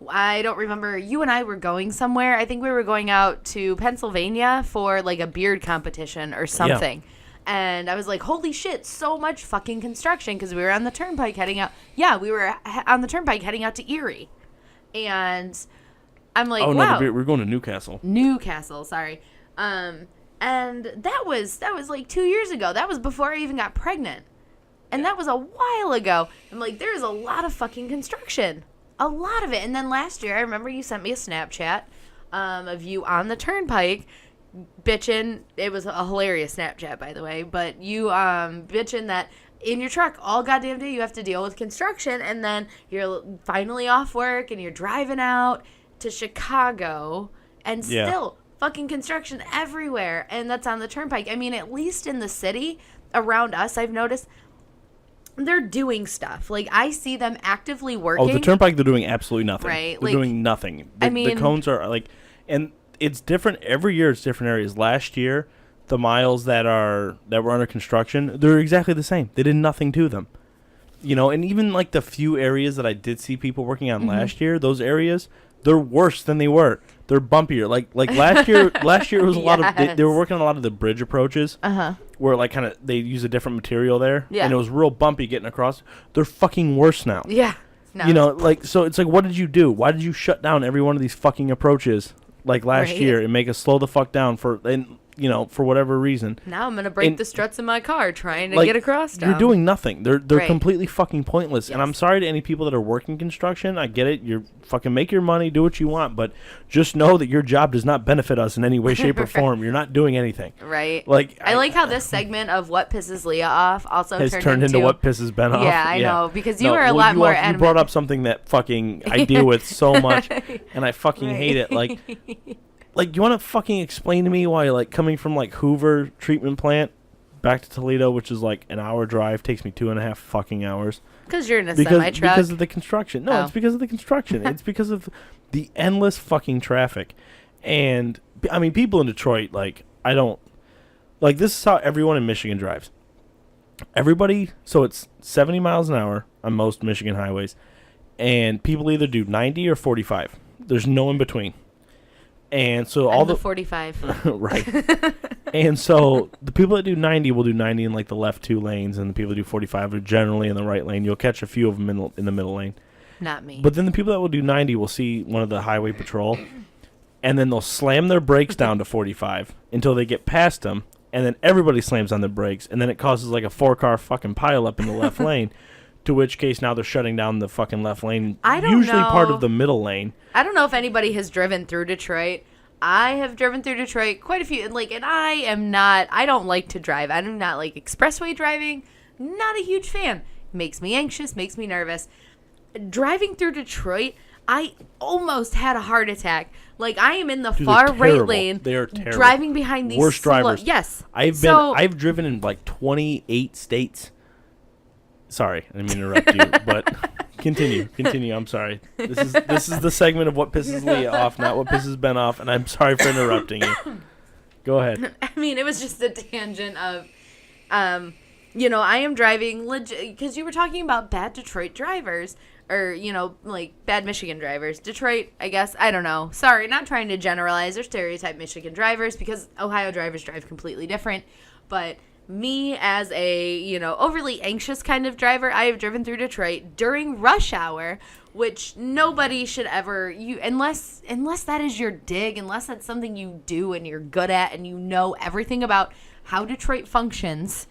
I don't remember. You and I were going somewhere. I think we were going out to Pennsylvania for a beard competition or something. Yeah. And I was like, holy shit, so much fucking construction because we were on the Turnpike heading out. Yeah, we were on the Turnpike heading out to Erie. And I'm like, wow. No, we're going to Newcastle. Newcastle, sorry. And that was 2 years ago. That was before I even got pregnant. And that was a while ago. I'm like, there's a lot of fucking construction. A lot of it. And then last year, I remember you sent me a Snapchat of you on the Turnpike bitching. It was a hilarious Snapchat, by the way, but you bitching that in your truck all goddamn day you have to deal with construction, and then you're finally off work and you're driving out to Chicago and still fucking construction everywhere, and that's on the Turnpike. I mean, at least in the city around us, I've noticed they're doing stuff. I see them actively working. Oh, the Turnpike, they're doing absolutely nothing. Right. They're doing nothing. The cones are and it's different every year. It's different areas. Last year, the miles that were under construction, they're exactly the same. They did nothing to them, And even the few areas that I did see people working on last year, those areas, they're worse than they were. They're bumpier. Last year, it was a lot of. They were working on a lot of the bridge approaches. Where kind of they use a different material there, and it was real bumpy getting across. They're fucking worse now. Yeah. No. So it's what did you do? Why did you shut down every one of these fucking approaches? Last year and make us slow the fuck down for whatever reason. Now I'm going to break the struts in my car trying to get across town. You're doing nothing. They're completely fucking pointless. Yes. And I'm sorry to any people that are working construction. I get it. You're fucking make your money, do what you want, but just know that your job does not benefit us in any way, shape, or form. You're not doing anything. Right. I like how this segment of what pisses Leah off also has turned into what pisses Ben off. Yeah, I know, because you were a lot more adamant. You brought up something that fucking I deal with so much, and I fucking hate it. Like, you want to fucking explain to me why, like, coming from, like, Hoover treatment plant back to Toledo, which is, like, an hour drive, takes me 2.5 fucking hours. Because you're in a semi-truck. Because of the construction. No, it's because of the construction. It's because of the endless fucking traffic. And, I mean, people in Detroit, like, I don't... Like, this is how everyone in Michigan drives. Everybody... So, it's 70 miles an hour on most Michigan highways. And people either do 90 or 45. There's no in between. And so all the 45. Right. And so the people that do 90 will do 90 in like the left 2 lanes, and the people that do 45 are generally in the right lane. You'll catch a few of them in the middle lane. Not me. But then the people that will do 90 will see one of the highway patrol, and then they'll slam their brakes down to 45 until they get past them, and then everybody slams on their brakes, and then it causes like a 4-car fucking pileup in the left lane. To which case now they're shutting down the fucking left lane. I don't usually know. Part of the middle lane. I don't know if anybody has driven through Detroit. I have driven through Detroit quite a few. Like, and I don't like to drive. I do not like expressway driving. Not a huge fan. Makes me anxious, makes me nervous. Driving through Detroit, I almost had a heart attack. Like, I am in the far right lane. They are terrible. Driving behind these worst drivers. Yes. I've driven in like 28 states. Sorry, I didn't mean to interrupt you, but continue. I'm sorry. This is the segment of what pisses Leah off, not what pisses Ben off, and I'm sorry for interrupting you. Go ahead. I mean, it was just a tangent of, I am driving legit because you were talking about bad Detroit drivers, or like bad Michigan drivers. Detroit, I guess, I don't know. Sorry, not trying to generalize or stereotype Michigan drivers because Ohio drivers drive completely different, but. Me as a, overly anxious kind of driver, I have driven through Detroit during rush hour, which nobody should ever, unless that is your dig, unless that's something you do and you're good at and you know everything about how Detroit functions,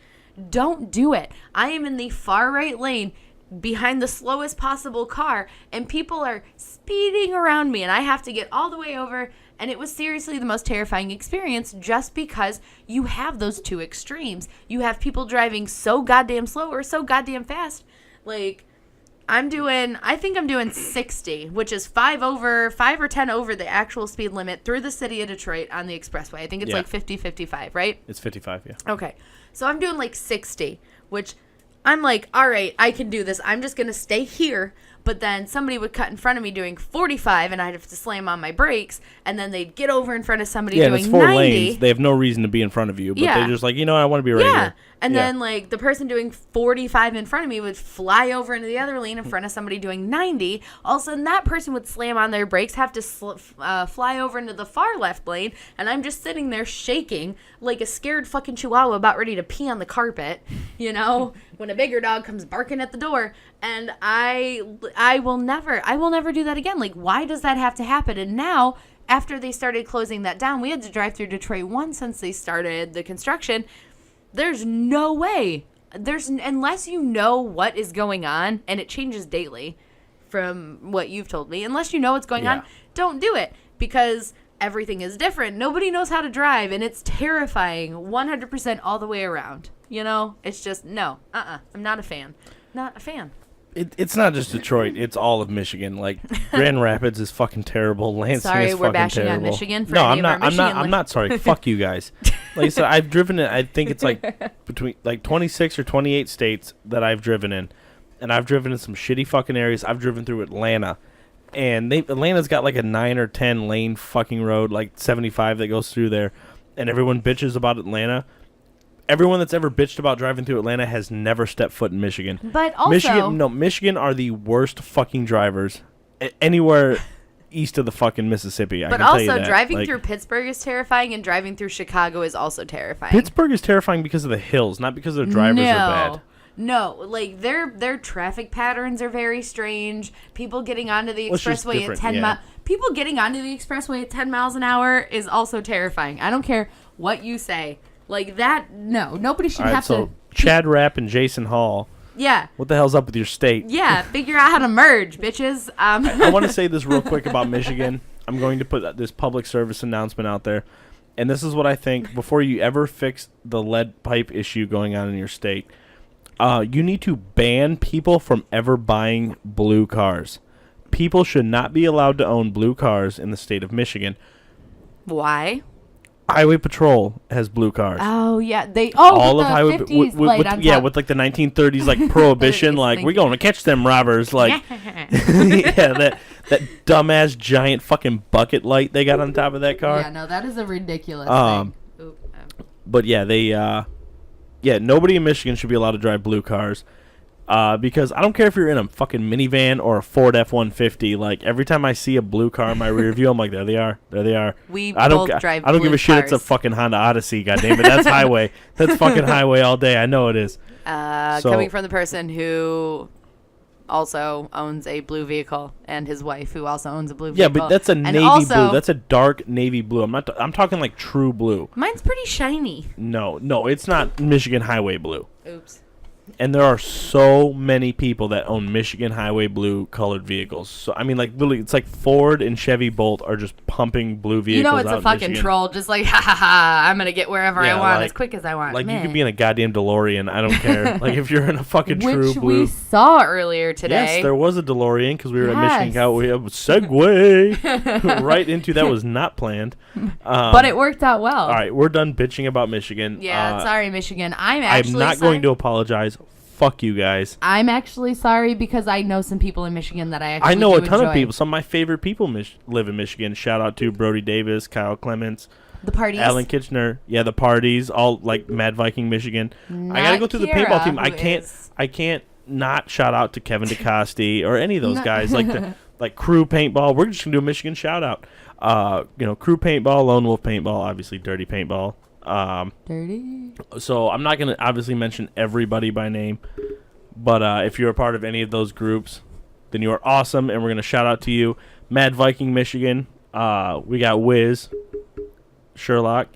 don't do it. I am in the far right lane behind the slowest possible car, and people are speeding around me, and I have to get all the way over. And it was seriously the most terrifying experience just because you have those two extremes. You have people driving so goddamn slow or so goddamn fast. Like, I think I'm doing 60, which is 5 or 10 over the actual speed limit through the city of Detroit on the expressway. I think it's like 50, 55, right? It's 55, yeah. Okay. So I'm doing like 60, which I'm like, all right, I can do this. I'm just going to stay here. But then somebody would cut in front of me doing 45, and I'd have to slam on my brakes, and then they'd get over in front of somebody doing 90. Yeah, it's 4 lanes. They have no reason to be in front of you, but they're just like, I want to be right here. And then, like, the person doing 45 in front of me would fly over into the other lane in front of somebody doing 90. All of a sudden, that person would slam on their brakes, have to fly over into the far left lane, and I'm just sitting there shaking like a scared fucking chihuahua about ready to pee on the carpet, when a bigger dog comes barking at the door. And I will never do that again. Like, why does that have to happen? And now, after they started closing that down, we had to drive through Detroit once since they started the construction. There's no way. Unless you know what is going on, and it changes daily from what you've told me. Unless you know what's going on, don't do it. Because everything is different. Nobody knows how to drive, and it's terrifying 100% all the way around. It's just, no. I'm not a fan. Not a fan. It's not just Detroit. It's all of Michigan. Like, Grand Rapids is fucking terrible. Lansing is fucking terrible. Sorry, we're bashing on Michigan. No, I'm not sorry. Fuck you guys. Like I said, I've driven it. I think it's like between like 26 or 28 states that I've driven in, and I've driven in some shitty fucking areas. I've driven through Atlanta, and Atlanta's got like a 9 or 10 lane fucking road, like 75 that goes through there, and everyone bitches about Atlanta. Everyone that's ever bitched about driving through Atlanta has never stepped foot in Michigan. But also... Michigan are the worst fucking drivers anywhere east of the fucking Mississippi. But also, driving through Pittsburgh is terrifying, and driving through Chicago is also terrifying. Pittsburgh is terrifying because of the hills, not because their drivers are bad. No, like, their traffic patterns are very strange. People getting onto the expressway at 10 miles... People getting onto the expressway at 10 miles an hour is also terrifying. I don't care what you say. Like that, no. Nobody should have to... Chad Rapp and Jason Hall. Yeah. What the hell's up with your state? Yeah, figure out how to merge, bitches. I want to say this real quick about Michigan. I'm going to put this public service announcement out there. And this is what I think. Before you ever fix the lead pipe issue going on in your state, you need to ban people from ever buying blue cars. People should not be allowed to own blue cars in the state of Michigan. Why? Highway Patrol has blue cars. Oh yeah, all with of the Highway 50s light on yeah, top. with like the 1930s like prohibition, like we're going to catch them robbers, like yeah, that dumbass giant fucking bucket light they got on top of that car. Yeah, no, that is a ridiculous thing. But yeah, nobody in Michigan should be allowed to drive blue cars. Because I don't care if you're in a fucking minivan or a Ford F-150. Like every time I see a blue car in my rear view, I'm like, there they are. I don't give a shit. It's a fucking Honda Odyssey. God damn it, that's highway. That's fucking highway all day. I know it is. Coming from the person who also owns a blue vehicle and his wife who also owns a blue vehicle. Yeah, but that's a navy blue. That's a dark navy blue. I'm talking like true blue. Mine's pretty shiny. No, it's not Michigan highway blue. Oops. And there are so many people that own Michigan highway blue colored vehicles. So I mean, like literally, it's like Ford and Chevy Bolt are just pumping blue vehicles. You know, it's out a fucking Michigan. Troll, just like ha ha ha. I'm gonna get wherever I want as quick as I want. Like you could be in a goddamn DeLorean. I don't care. Like if you're in a fucking true which blue. we saw earlier today. Yes, there was a DeLorean because we were at Michigan Cow. We have a segue right into that was not planned. But it worked out well. All right, we're done bitching about Michigan. Yeah, sorry, Michigan. I'm not going to apologize. Fuck you guys. I'm actually sorry because I know some people in Michigan that I know a ton enjoy. of people. Some of my favorite people live in Michigan. Shout out to Brody Davis, Kyle Clements, the parties, Alan Kitchener. Yeah, the parties, all like Mad Viking Michigan. I gotta go through the paintball team. I can't not shout out to Kevin DeCoste or any of those guys. Like Crew Paintball. We're just gonna do a Michigan shout out. Crew Paintball, Lone Wolf Paintball, obviously Dirty Paintball. Dirty. So I'm not going to obviously mention everybody by name, but if you're a part of any of those groups, then you are awesome, and we're going to shout out to you. Mad Viking Michigan, we got Wiz, Sherlock,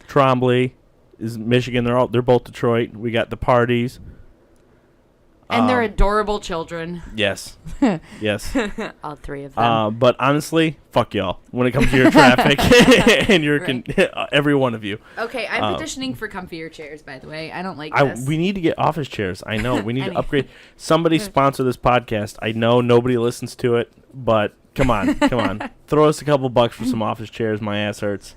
Trombley is Michigan. They're both Detroit. We got the parties. And they're adorable children. Yes. Yes. All three of them. But honestly, fuck y'all when it comes to your traffic and your every one of you. Okay, I'm petitioning for comfier chairs, by the way. I don't like this. We need to get office chairs. I know. We need to upgrade. Somebody sponsor this podcast. I know nobody listens to it, but come on. Throw us a couple bucks for some office chairs. My ass hurts.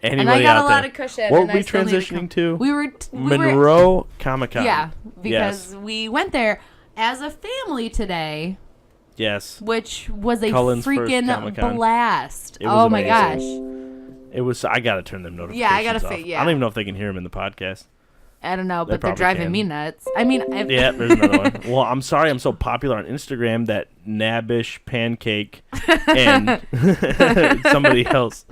Anybody and I got out a lot there? of cushion. What were we transitioning to? We were Monroe Comic Con. Yeah, because we went there as a family today. Yes. Which was a Cullen's freaking blast. Oh my gosh. It was. I gotta turn them notifications off. I don't even know if they can hear them in the podcast. I don't know, but they're driving me nuts. I mean, yeah, there's another one. Well, I'm sorry I'm so popular on Instagram that Nabish Pancake and somebody else.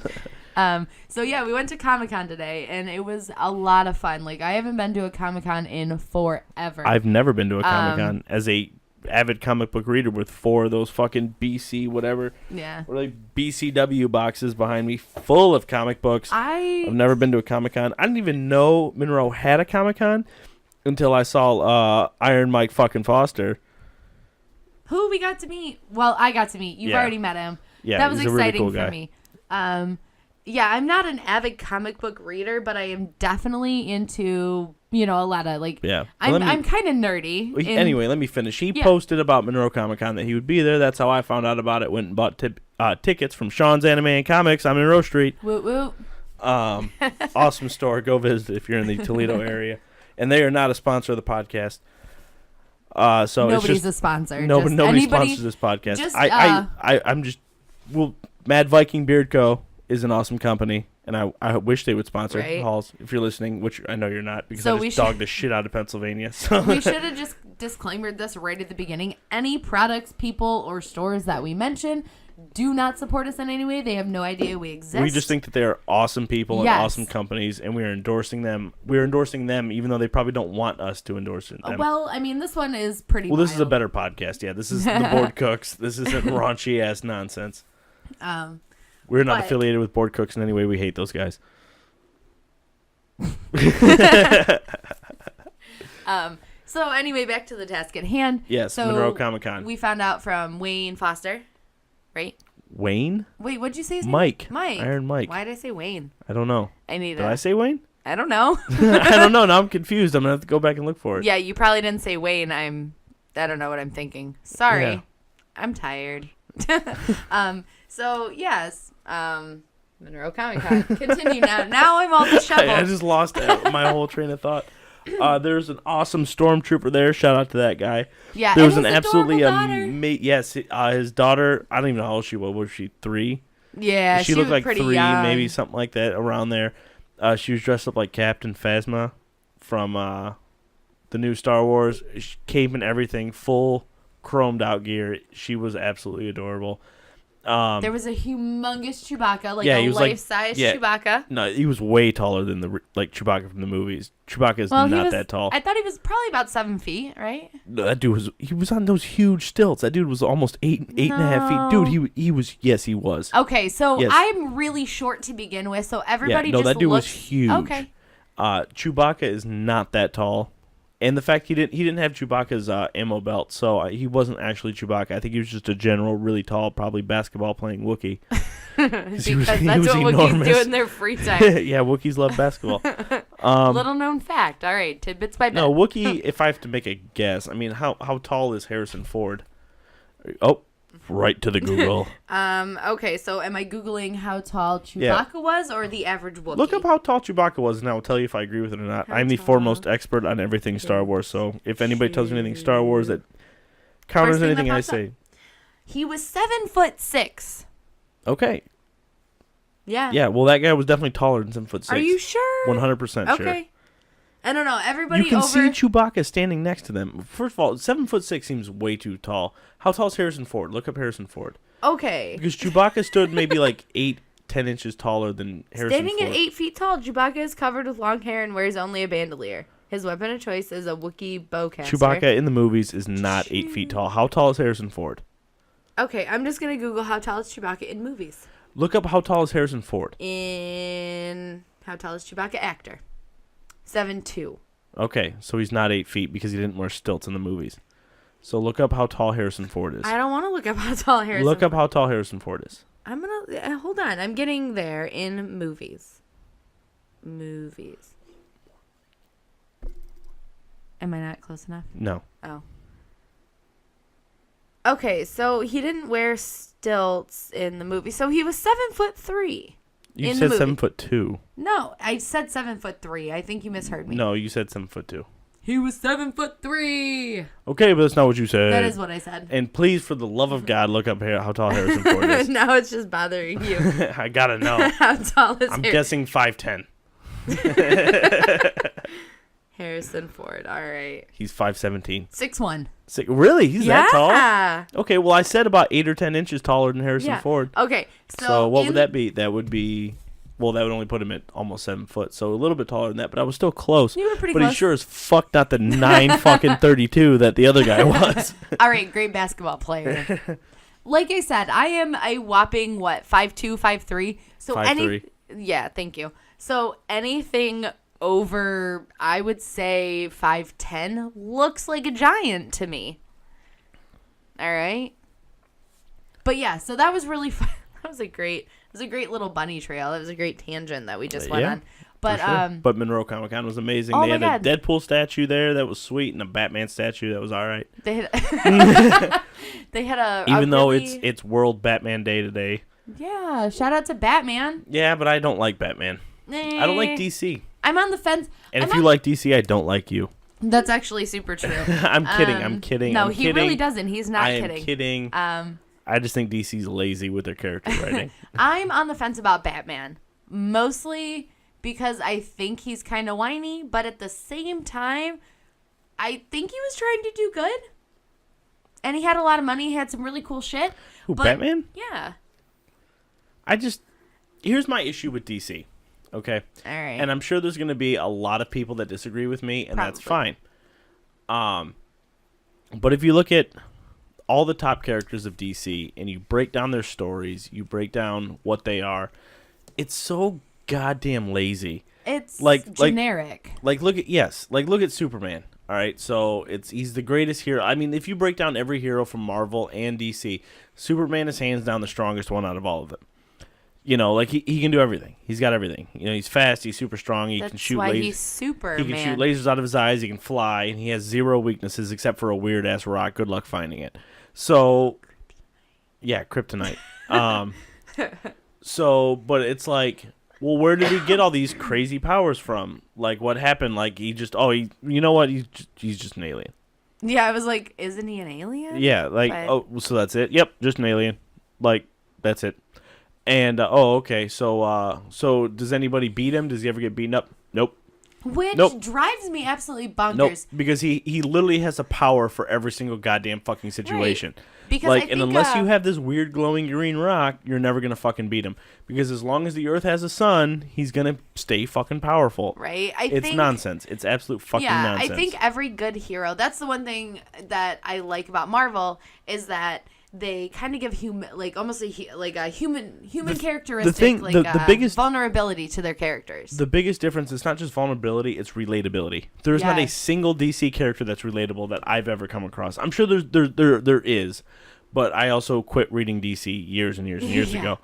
So yeah, we went to Comic-Con today, and it was a lot of fun. Like, I haven't been to a Comic-Con in forever. I've never been to a Comic-Con as a avid comic book reader with 4 of those fucking BC whatever. Yeah. Or like BCW boxes behind me full of comic books. I've never been to a Comic-Con. I didn't even know Monroe had a Comic-Con until I saw Iron Mike fucking Foster. Who we got to meet. Well, I got to meet. You've already met him. Yeah, that was he's exciting a really cool for me. Yeah, I'm not an avid comic book reader, but I am definitely into, a lot of, like... Yeah. I'm kind of nerdy. Anyway, let me finish. He posted about Monroe Comic Con that he would be there. That's how I found out about it. Went and bought tickets from Sean's Anime and Comics on Monroe Street. Woot woot. Awesome store. Go visit if you're in the Toledo area. And they are not a sponsor of the podcast. So nobody's a sponsor. Nobody sponsors this podcast. I'm just... Well, Mad Viking Beard Co. is an awesome company, and I wish they would sponsor Halls if you're listening, which I know you're not because I just dogged the shit out of Pennsylvania. So we should have just disclaimed this right at the beginning. Any products, people, or stores that we mention do not support us in any way. They have no idea we exist. We just think that they're awesome people and awesome companies, and we are endorsing them. We're endorsing them even though they probably don't want us to endorse them. Well, I mean, this one is pretty Well, this is a better podcast. Yeah, this is the Board Cooks. This isn't raunchy-ass nonsense. We're not affiliated with Board Cooks in any way. We hate those guys. So anyway, back to the task at hand. Yes, so Monroe Comic Con. We found out from Wayne Foster, right? Wayne? Wait, what'd you say his name? Mike. Mike. Iron Mike. Why did I say Wayne? I don't know. Did I say Wayne? I don't know. I don't know. Now I'm confused. I'm going to have to go back and look for it. Yeah, you probably didn't say Wayne. I don't know what I'm thinking. Sorry. Yeah. I'm tired. So, yes. Monroe Comic Con. Continue now. Now I'm all disheveled. I just lost my whole train of thought. There's an awesome stormtrooper there. Shout out to that guy. Yeah, there was and an his absolutely adorable yes. His daughter. I don't even know how old she was. Was she 3? Yeah, she looked was like pretty 3, young. maybe something like that around there. She was dressed up like Captain Phasma from the new Star Wars. Cape and everything, full chromed out gear. She was absolutely adorable. There was a humongous Chewbacca, like a life-size Chewbacca. No, he was way taller than the Chewbacca from the movies. Chewbacca is not that tall. I thought he was probably about 7 feet, right? No, that dude was on those huge stilts. That dude was almost eight and a half feet. Dude, he was. Yes, he was. Okay, so yes. I'm really short to begin with, so everybody that dude looks... was huge. Okay. Chewbacca is not that tall. And the fact he didn't have Chewbacca's ammo belt, so he wasn't actually Chewbacca. I think he was just a general, really tall, probably basketball-playing Wookiee. Because that's what Wookiees do in their free time. Yeah, Wookiees love basketball. Little known fact. All right, tidbits by bit. No, Wookiee, if I have to make a guess, I mean, how tall is Harrison Ford? Oh, right to the Google. Okay, so am I Googling how tall Chewbacca was or the average Wookiee? Look up how tall Chewbacca was, and I will tell you if I agree with it or not. I'm the foremost expert on everything Star Wars, so if anybody tells me anything Star Wars that counters anything I say. He was 7'6". Okay. Yeah. Yeah, well, that guy was definitely taller than 7'6". Are you sure? 100% sure. Okay. I don't know. Everybody you can see Chewbacca standing next to them. First of all, 7'6" seems way too tall. How tall is Harrison Ford? Look up Harrison Ford. Okay. Because Chewbacca stood maybe like 8-10 inches taller than Harrison Ford. Standing at 8 feet tall, Chewbacca is covered with long hair and wears only a bandolier. His weapon of choice is a Wookiee bowcaster. Chewbacca in the movies is not 8 feet tall. How tall is Harrison Ford? Okay, I'm just going to Google how tall is Chewbacca in movies. Look up how tall is Harrison Ford. In how tall is Chewbacca actor? 7'2". Okay, so he's not 8 feet because he didn't wear stilts in the movies. So look up how tall Harrison Ford is. I don't want to look up how tall Harrison Look up how tall Harrison Ford is. I'm going to... hold on. I'm getting there in movies. Movies. Am I not close enough? No. Oh. Okay, so he didn't wear stilts in the movie. So he was 7'3". You said 7'2". No, I said 7'3". I think you misheard me. No, you said 7'2". He was 7'3". Okay, but that's not what you said. That is what I said. And please, for the love of God, look up how tall Harrison Ford is. Now it's just bothering you. I gotta know. How tall is I'm guessing 5'10". Harrison Ford. All right. He's 5'17". 6'1". Really? He's that tall? Okay, well, I said about 8 or 10 inches taller than Harrison Ford. Okay. So what would that be? That would be... Well, that would only put him at almost 7 foot, so a little bit taller than that. But I was still close. You were pretty close. close. But he sure as fuck not the 9 that the other guy was. All right, great basketball player. Like I said, I am a whopping 5'2", 5'3". So 5'3". Yeah, thank you. So anything over, I would say 5'10", looks like a giant to me. All right. But yeah, so that was really fun. That was a great little bunny trail. That was a great tangent that we just went on. But sure. But Monroe Comic Con was amazing. Oh they had my a Deadpool statue there that was sweet, and a Batman statue that was all right. They had they had a even though really... it's World Batman Day today. Yeah, shout out to Batman. Yeah, but I don't like Batman. I don't like DC. I'm on the fence. And if you like DC, I don't like you. That's actually super true. I'm kidding. No, I'm he kidding. really doesn't. He's not kidding. I am kidding. I just think DC's lazy with their character writing. I'm on the fence about Batman. Mostly because I think he's kind of whiny, but at the same time, I think he was trying to do good. And he had a lot of money. He had some really cool shit. Who, Batman? Yeah. Here's my issue with DC. Okay? All right. And I'm sure there's going to be a lot of people that disagree with me, and that's fine. But if you look at all the top characters of DC and you break down their stories, you break down what they are, it's so goddamn lazy. It's generic. Look at Superman. All right, so he's the greatest hero. I mean, if you break down every hero from Marvel and DC, Superman is hands down the strongest one out of all of them. You know, like he can do everything. He's got everything. You know, he's fast. He's super strong. He can shoot lasers. That's why he's Superman. He can shoot lasers out of his eyes. He can fly, and he has zero weaknesses except for a weird ass rock. Good luck finding it. So, yeah, kryptonite. So, but it's like, well, where did he get all these crazy powers from? Like, what happened? Like, you know what? He's just an alien. Yeah, I was like, isn't he an alien? Yeah, like, so that's it. Yep, just an alien. Like, that's it. And, okay, so does anybody beat him? Does he ever get beaten up? Nope. Which drives me absolutely bonkers. Nope, because he literally has a power for every single goddamn fucking situation. Right. Because like, and unless you have this weird glowing green rock, you're never gonna fucking beat him. Because as long as the Earth has a sun, he's gonna stay fucking powerful. Right? It's nonsense. It's absolute fucking nonsense. Yeah, I think every good hero. That's the one thing that I like about Marvel is that they kind of give almost a human characteristic, the biggest vulnerability to their characters. The biggest difference is not just vulnerability; it's relatability. There's not a single DC character that's relatable that I've ever come across. I'm sure there is, but I also quit reading DC years and years and years ago.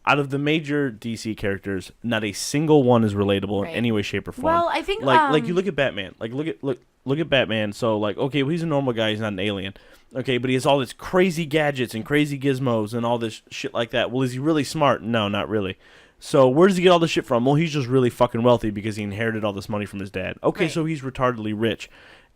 Out of the major DC characters, not a single one is relatable in any way, shape, or form. Well, I think like you look at Batman. Like look at Batman. So like, okay, well, he's a normal guy. He's not an alien. Okay, but he has all this crazy gadgets and crazy gizmos and all this shit like that. Well, is he really smart? No, not really. So where does he get all this shit from? Well, he's just really fucking wealthy because he inherited all this money from his dad. Okay, so he's retardedly rich.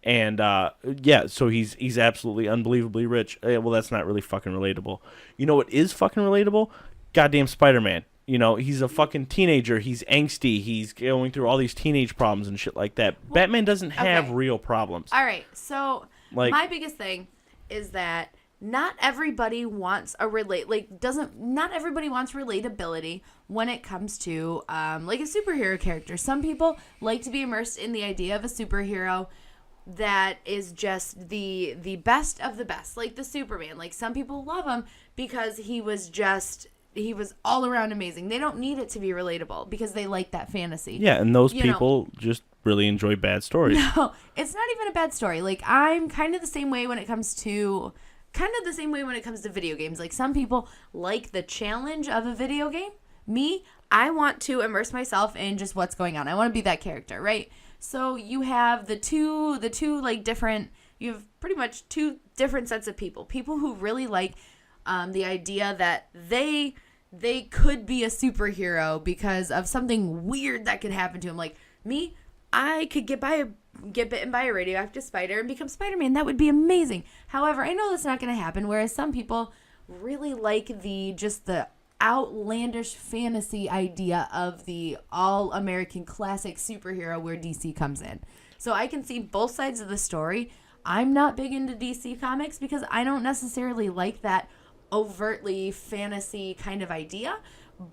And, so he's absolutely unbelievably rich. Well, that's not really fucking relatable. You know what is fucking relatable? Goddamn Spider-Man. You know, he's a fucking teenager. He's angsty. He's going through all these teenage problems and shit like that. Well, Batman doesn't have real problems. All right, so my biggest thing is that not everybody wants not everybody wants relatability when it comes to like a superhero character. Some people like to be immersed in the idea of a superhero that is just the best of the best, like the Superman. Like, some people love him because he was all around amazing. They don't need it to be relatable because they like that fantasy. Yeah, and those people just really enjoy bad stories. No, it's not even a bad story. Like, I'm kind of the same way when it comes to video games. Like, some people like the challenge of a video game. Me, I want to immerse myself in just what's going on. I want to be that character, right? So you have you have pretty much two different sets of people. People who really like the idea that they could be a superhero because of something weird that could happen to them. Like me, I could get bitten by a radioactive spider and become Spider-Man. That would be amazing. However, I know that's not going to happen. Whereas some people really like the outlandish fantasy idea of the all-American classic superhero where DC comes in. So I can see both sides of the story. I'm not big into DC comics because I don't necessarily like that overtly fantasy kind of idea,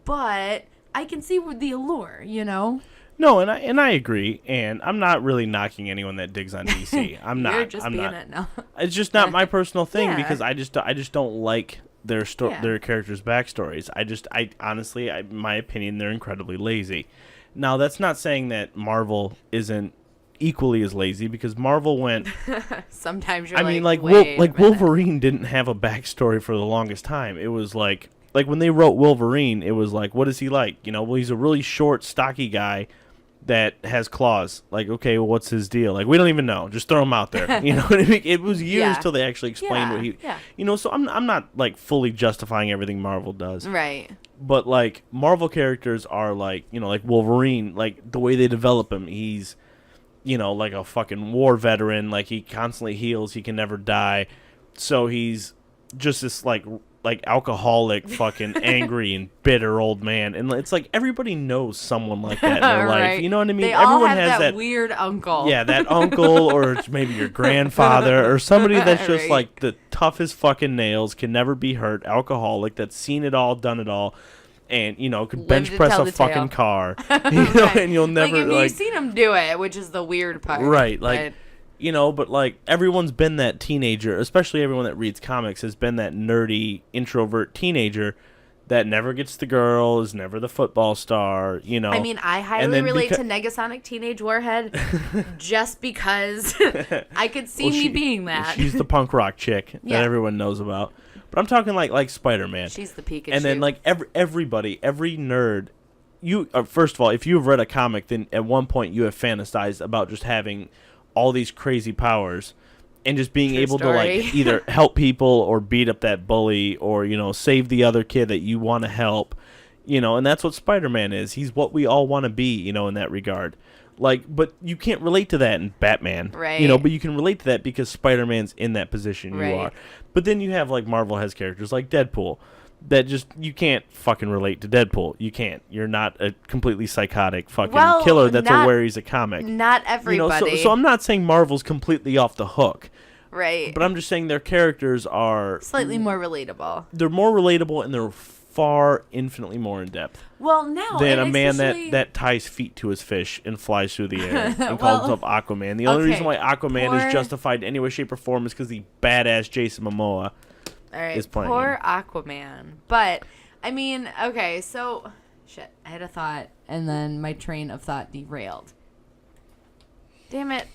but I can see the allure, you know? No, and I agree, and I'm not really knocking anyone that digs on DC. I'm not. You're just I'm being not. It now. It's just not my personal thing because I just don't like their characters' backstories. I honestly, my opinion, they're incredibly lazy. Now, that's not saying that Marvel isn't equally as lazy, because Marvel went. Sometimes you're Wolverine didn't have a backstory for the longest time. It was like when they wrote Wolverine, it was like, what is he like? You know, well, he's a really short, stocky guy that has claws. Like, okay, well, what's his deal? Like, we don't even know. Just throw him out there. You know what I mean? It was years till they actually explained what he. Yeah. You know, so I'm not like fully justifying everything Marvel does. Right. But like Marvel characters are like, you know, like Wolverine, like the way they develop him, he's, you know, like a fucking war veteran. Like, he constantly heals. He can never die. So he's just this like alcoholic, fucking angry and bitter old man. And it's like everybody knows someone like that in their life. You know what I mean? They Everyone all have has that weird uncle. Yeah, that uncle, or it's maybe your grandfather, or somebody that's just like the toughest fucking nails, can never be hurt, alcoholic, that's seen it all, done it all. And, you know, could bench press a fucking car. You know, and you'll never, you've seen him do it, which is the weird part. Right, like, you know, but, like, everyone's been that teenager, especially everyone that reads comics, has been that nerdy, introvert teenager that never gets the girl, is never the football star, you know. I mean, I highly relate to Negasonic Teenage Warhead just because I could see me being that. She's the punk rock chick that everyone knows about. But I'm talking like Spider-Man. She's the Pikachu. And then like everybody, every nerd, you first of all, if you've read a comic, then at one point you have fantasized about just having all these crazy powers and just being able to like either help people or beat up that bully or, you know, save the other kid that you want to help. You know, and that's what Spider-Man is. He's what we all want to be, you know, in that regard. Like, but you can't relate to that in Batman. Right. You know, but you can relate to that because Spider-Man's in that position. Right. You are. But then you have, like, Marvel has characters like Deadpool that just, you can't fucking relate to Deadpool. You can't. You're not a completely psychotic fucking killer that's aware he's a comic. Not everybody. You know, so I'm not saying Marvel's completely off the hook. Right. But I'm just saying their characters are... slightly more relatable. They're more relatable and they're far infinitely more in depth. Well, now than a man that ties feet to his fish and flies through the air and calls himself Aquaman. The only reason why Aquaman is justified in any way, shape, or form is because the badass Jason Momoa is playing poor him. Aquaman. But I mean, okay, so shit. I had a thought, and then my train of thought derailed. Damn it.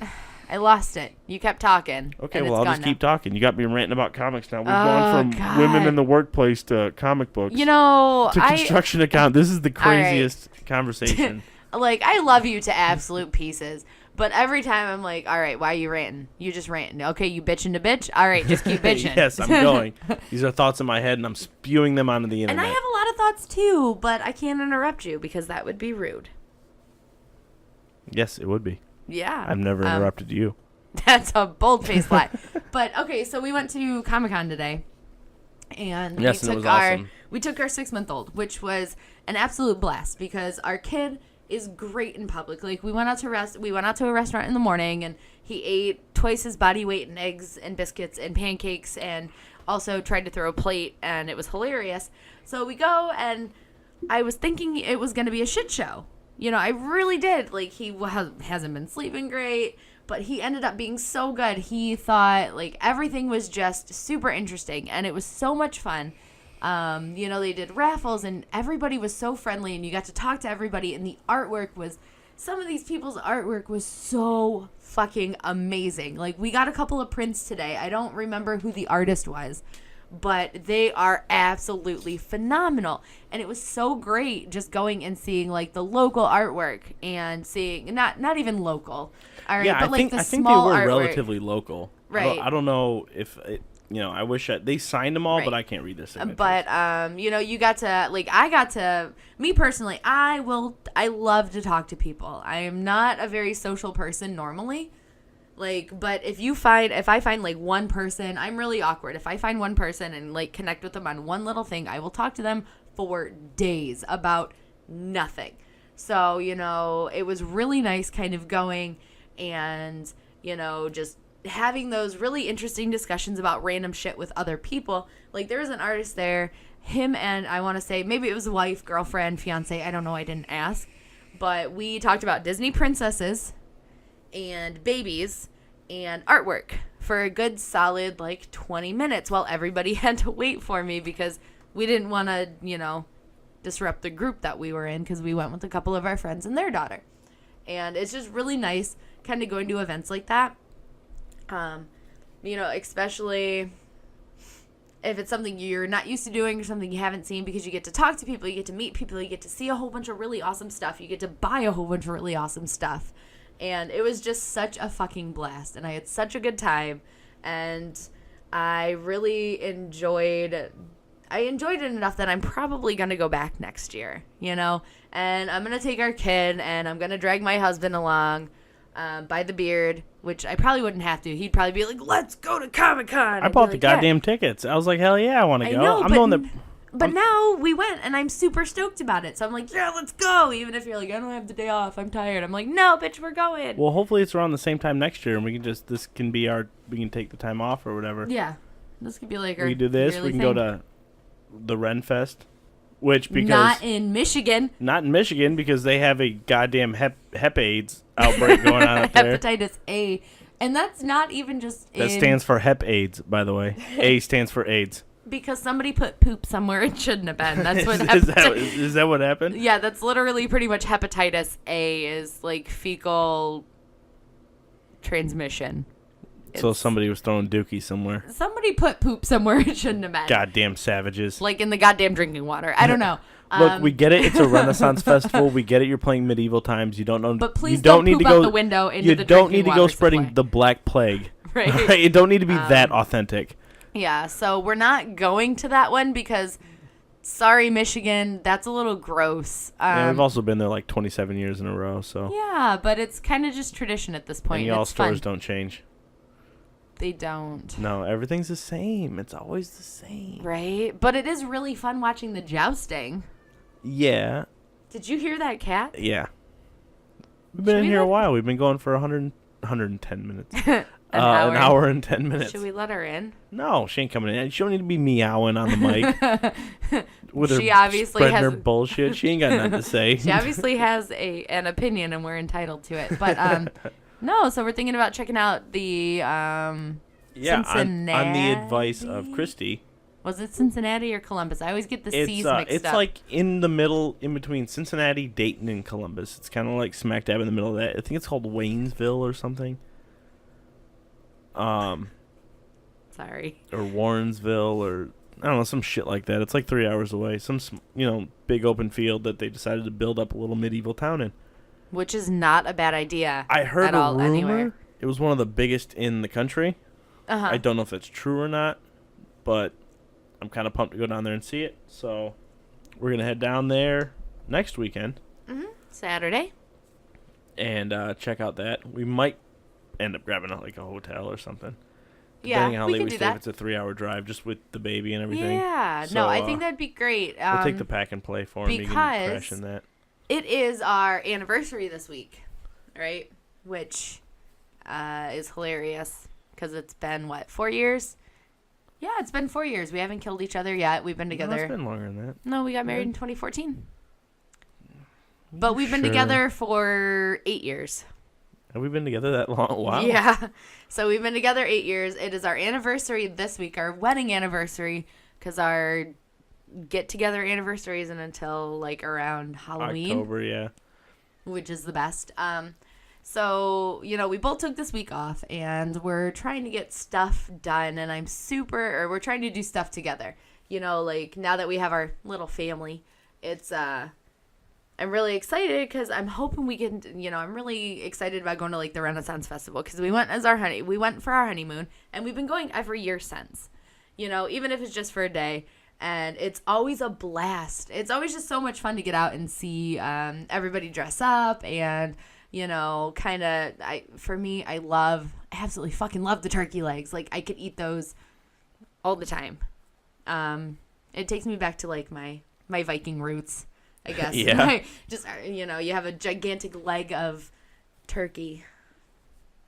I lost it. You kept talking. Okay, well, I'll just keep talking. You got me ranting about comics now. We've gone from women in the workplace to comic books. You know, to construction account. This is the craziest conversation. Like, I love you to absolute pieces. But every time I'm like, all right, why are you ranting? You just ranting. Okay, you bitching to bitch? All right, just keep bitching. Yes, I'm going. These are thoughts in my head, and I'm spewing them onto the internet. And I have a lot of thoughts, too, but I can't interrupt you because that would be rude. Yes, it would be. Yeah. I've never interrupted you. That's a bold-faced lie. But, okay, so we went to Comic Con today. And yes, it was awesome. We took our 6-month-old, which was an absolute blast because our kid is great in public. Like, we went out to a restaurant in the morning, and he ate twice his body weight in eggs and biscuits and pancakes, and also tried to throw a plate, and it was hilarious. So we go, and I was thinking it was going to be a shit show. You know, I really did. Like, he hasn't been sleeping great, but he ended up being so good. He thought, like, everything was just super interesting, and it was so much fun. You know, they did raffles, and everybody was so friendly, and you got to talk to everybody, and the artwork was... some of these people's artwork was so fucking amazing. Like, we got a couple of prints today. I don't remember who the artist was, but they are absolutely phenomenal. And it was so great just going and seeing, like, the local artwork and seeing, not even local, all right, yeah, but, like, I think they were relatively local. Right. I don't know if, you know, I wish they signed them all, right. But I can't read their signatures. But, you know, you got to, like, me personally, I love to talk to people. I am not a very social person normally. Like, but if I find, like, one person, I'm really awkward. If I find one person and, like, connect with them on one little thing, I will talk to them for days about nothing. So, you know, it was really nice kind of going and, you know, just having those really interesting discussions about random shit with other people. Like, there was an artist there, him and I want to say, maybe it was a wife, girlfriend, fiance, I don't know, I didn't ask. But we talked about Disney princesses and babies and artwork for a good solid like 20 minutes while everybody had to wait for me because we didn't want to, you know, disrupt the group that we were in because we went with a couple of our friends and their daughter. And it's just really nice kind of going to events like that. You know, especially if it's something you're not used to doing or something you haven't seen, because you get to talk to people, you get to meet people, you get to see a whole bunch of really awesome stuff, you get to buy a whole bunch of really awesome stuff. And it was just such a fucking blast, and I had such a good time, and I really enjoyed it enough that I'm probably going to go back next year, you know, and I'm going to take our kid, and I'm going to drag my husband along by the beard, which I probably wouldn't have to. He'd probably be like, let's go to Comic-Con. I bought the goddamn tickets. I was like, hell yeah, I want to go. But now we went, and I'm super stoked about it. So I'm like, yeah, let's go. Even if you're like, I don't have the day off, I'm tired. I'm like, no, bitch, we're going. Well, hopefully it's around the same time next year, and we can we can take the time off or whatever. Yeah. This could be like our we can do this. We can go to the Ren Fest, because not in Michigan. Not in Michigan because they have a goddamn hep AIDS outbreak going on up there. Hepatitis A. And that's not even just That stands for hep AIDS, by the way. A stands for AIDS. Because somebody put poop somewhere it shouldn't have been. That's what is that what happened? Yeah, that's literally pretty much hepatitis A is like fecal transmission. So somebody was throwing dookie somewhere. Somebody put poop somewhere it shouldn't have been. Goddamn savages. Like in the goddamn drinking water. I don't know. Look, we get it. It's a Renaissance festival. We get it. You're playing medieval times. You don't know. But please don't poop out the window into the drinking water. You don't need to go spreading the Black Plague. Right. It don't need to be that authentic. Yeah, so we're not going to that one because Sorry, Michigan. That's a little gross. Yeah, we've also been there like 27 years in a row, so. Yeah, but it's kind of just tradition at this point. And y'all stores fun. don't change. They don't. No, everything's the same. It's always the same. Right? But it is really fun watching the jousting. Yeah. Did you hear that cat? Yeah. We've been in here a while. We've been going for 110 minutes. An hour and 10 minutes. Should we let her in? No, she ain't coming in. She don't need to be meowing on the mic. With She her obviously spreading has her bullshit. She ain't got nothing to say. She obviously has an opinion, and we're entitled to it. But no, so we're thinking about checking out the Cincinnati. On the advice of Christy. Was it Cincinnati or Columbus? I always get the C's mixed up. It's like in the middle, in between Cincinnati, Dayton, and Columbus. It's kind of like smack dab in the middle of that. I think it's called Waynesville or something. Sorry. Or Warrensville, or I don't know, some shit like that. It's like 3 hours away. Some, big open field that they decided to build up a little medieval town in. Which is not a bad idea. I heard a rumor. Anywhere. It was one of the biggest in the country. I don't know if that's true or not, but I'm kind of pumped to go down there and see it. So we're going to head down there next weekend. Mm-hmm. Saturday. And check out that. We might end up grabbing a hotel or something. Yeah, depending on how we late can we do stay, that. if it's a 3-hour drive, just with the baby and everything. Yeah, so, no, I think that'd be great. We'll take the pack and play for him. You can crash in that. It is our anniversary this week, right? Which is hilarious because it's been, 4 years? Yeah, it's been 4 years. We haven't killed each other yet. We've been together. No, it's been longer than that. No, we got married in 2014. But we've been together for 8 years. Have we been together that long? Wow. Yeah. So we've been together 8 years. It is our anniversary this week, our wedding anniversary, because our get-together anniversary isn't until, around Halloween. October, yeah. Which is the best. So, we both took this week off, and we're trying to get stuff done, and we're trying to do stuff together. Now that we have our little family, it's, I'm really excited because I'm hoping we can, I'm really excited about going to the Renaissance Festival because we went for our honeymoon and we've been going every year since, even if it's just for a day, and it's always a blast. It's always just so much fun to get out and see everybody dress up and, for me, I absolutely fucking love the turkey legs. I could eat those all the time. It takes me back to my Viking roots. I guess. Yeah. Just, you have a gigantic leg of turkey.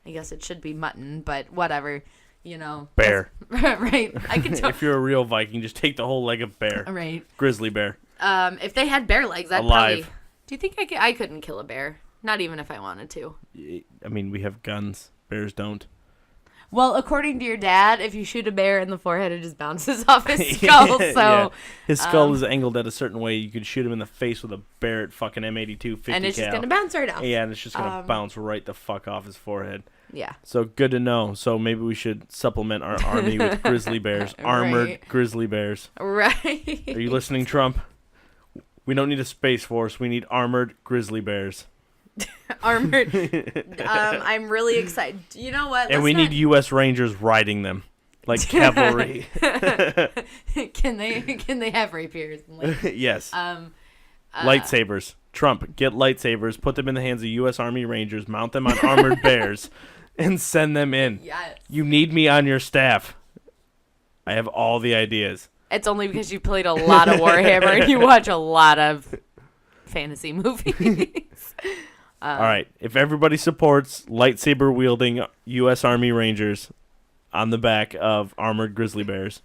I guess it should be mutton, but whatever, Bear. Right. I could If you're a real Viking, just take the whole leg of bear. Right. Grizzly bear. If they had bear legs, I'd Alive. probably... Do you think I couldn't kill a bear? Not even if I wanted to. I mean, we have guns. Bears don't. Well, according to your dad, if you shoot a bear in the forehead, it just bounces off his skull. So yeah. His skull is angled at a certain way. You could shoot him in the face with a Barrett fucking M82 50 and it's cal. just gonna bounce right off. Yeah, and it's just gonna bounce right the fuck off his forehead. Yeah. So good to know. So maybe we should supplement our army with grizzly bears, armored grizzly bears. Right. Are you listening, Trump? We don't need a space force. We need armored grizzly bears. Armored. I'm really excited. You know what? And we need U.S. Rangers riding them like cavalry. Can they have rapiers? Yes. Lightsabers. Trump, get lightsabers, put them in the hands of U.S. Army Rangers, mount them on armored bears, and send them in. Yes. You need me on your staff. I have all the ideas. It's only because you played a lot of Warhammer and you watch a lot of fantasy movies. All right. If everybody supports lightsaber-wielding U.S. Army Rangers on the back of armored grizzly bears,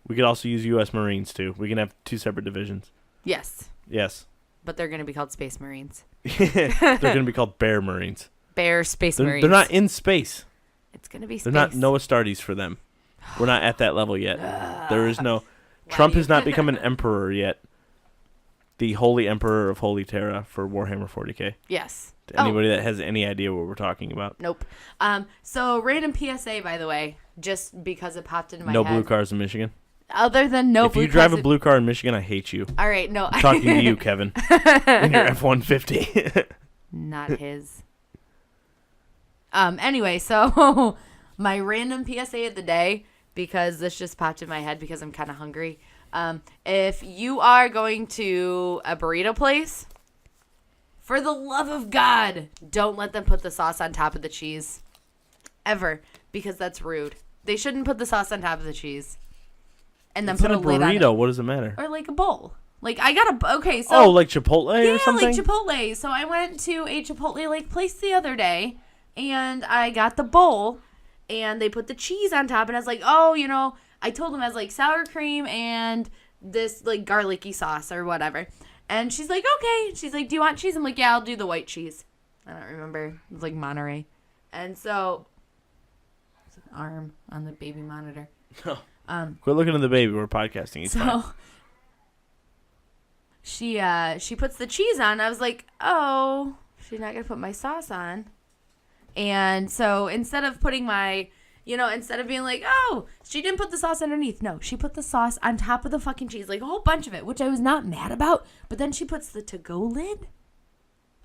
we could also use U.S. Marines, too. We can have 2 separate divisions. Yes. Yes. But they're going to be called Space Marines. They're going to be called Bear Marines. Bear Space Marines. They're not in space. It's going to be space. They're not Noah Astartes for them. We're not at that level yet. There is no... Trump has not become an emperor yet. The Holy Emperor of Holy Terra for Warhammer 40k. Yes. To anybody that has any idea what we're talking about. Nope. So random PSA, by the way, just because it popped into my head. No blue cars in Michigan. Other than no blue cars. If you drive a blue car in Michigan, I hate you. All right, no. I'm talking to you, Kevin. In your F-150. Not his. Anyway, so my random PSA of the day because this just popped in my head because I'm kind of hungry. If you are going to a burrito place, for the love of God, don't let them put the sauce on top of the cheese. Ever. Because that's rude. They shouldn't put the sauce on top of the cheese. And then It's put in a lid on it. burrito. What does it matter? Or like a bowl. Like I got a, okay, so. Oh, like Chipotle or something? Yeah, like Chipotle. So I went to a Chipotle like place the other day and I got the bowl and they put the cheese on top and I was like, oh, you know, I told them I was like sour cream and this like garlicky sauce or whatever. And she's like, okay. She's like, do you want cheese? I'm like, yeah, I'll do the white cheese. I don't remember. It was like Monterey. And so, it's an arm on the baby monitor. No. Quit looking at the baby. We're podcasting. He's fine. She puts the cheese on. I was like, oh, she's not going to put my sauce on. And so instead of putting my, instead of being like, oh, she didn't put the sauce underneath. No, she put the sauce on top of the fucking cheese, like a whole bunch of it, which I was not mad about. But then she puts the to-go lid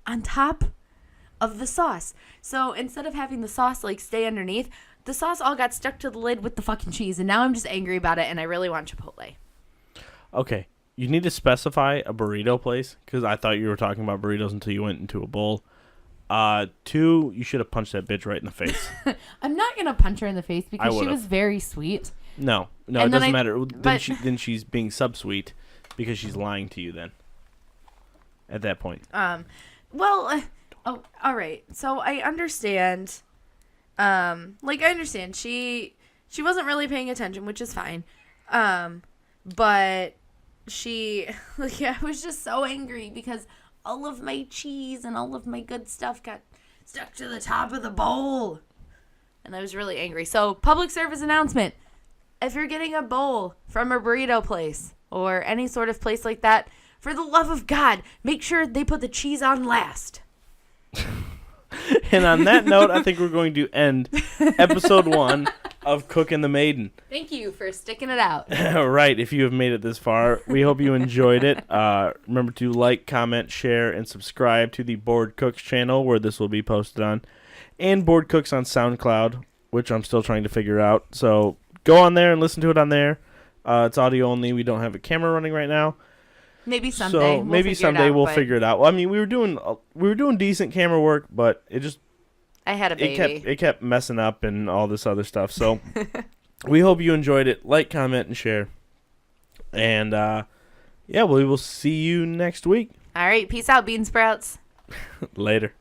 on top of the sauce. So instead of having the sauce like stay underneath, the sauce all got stuck to the lid with the fucking cheese. And now I'm just angry about it and I really want Chipotle. Okay. You need to specify a burrito place because I thought you were talking about burritos until you went into a bowl. 2, you should have punched that bitch right in the face. I'm not going to punch her in the face because she was very sweet. No, And it then doesn't matter. Then she's being sub-sweet because she's lying to you then. At that point. Well, all right. So I understand. I understand. She wasn't really paying attention, which is fine. But I was just so angry because all of my cheese and all of my good stuff got stuck to the top of the bowl. And I was really angry. So, public service announcement. If you're getting a bowl from a burrito place or any sort of place like that, for the love of God, make sure they put the cheese on last. And on that note, I think we're going to end episode 1 of Cooking the Maiden. Thank you for sticking it out. Right, if you have made it this far, we hope you enjoyed it. Remember to like, comment, share, and subscribe to the Bored Cooks channel where this will be posted on, and Bored Cooks on SoundCloud, which I'm still trying to figure out. So go on there and listen to it on there. It's audio only. We don't have a camera running right now. Maybe someday. So maybe someday we'll figure it out. Well, I mean, we were doing decent camera work, but it just I had a baby. It kept messing up and all this other stuff. So we hope you enjoyed it. Like, comment, and share. And we will see you next week. All right, peace out, bean sprouts. Later.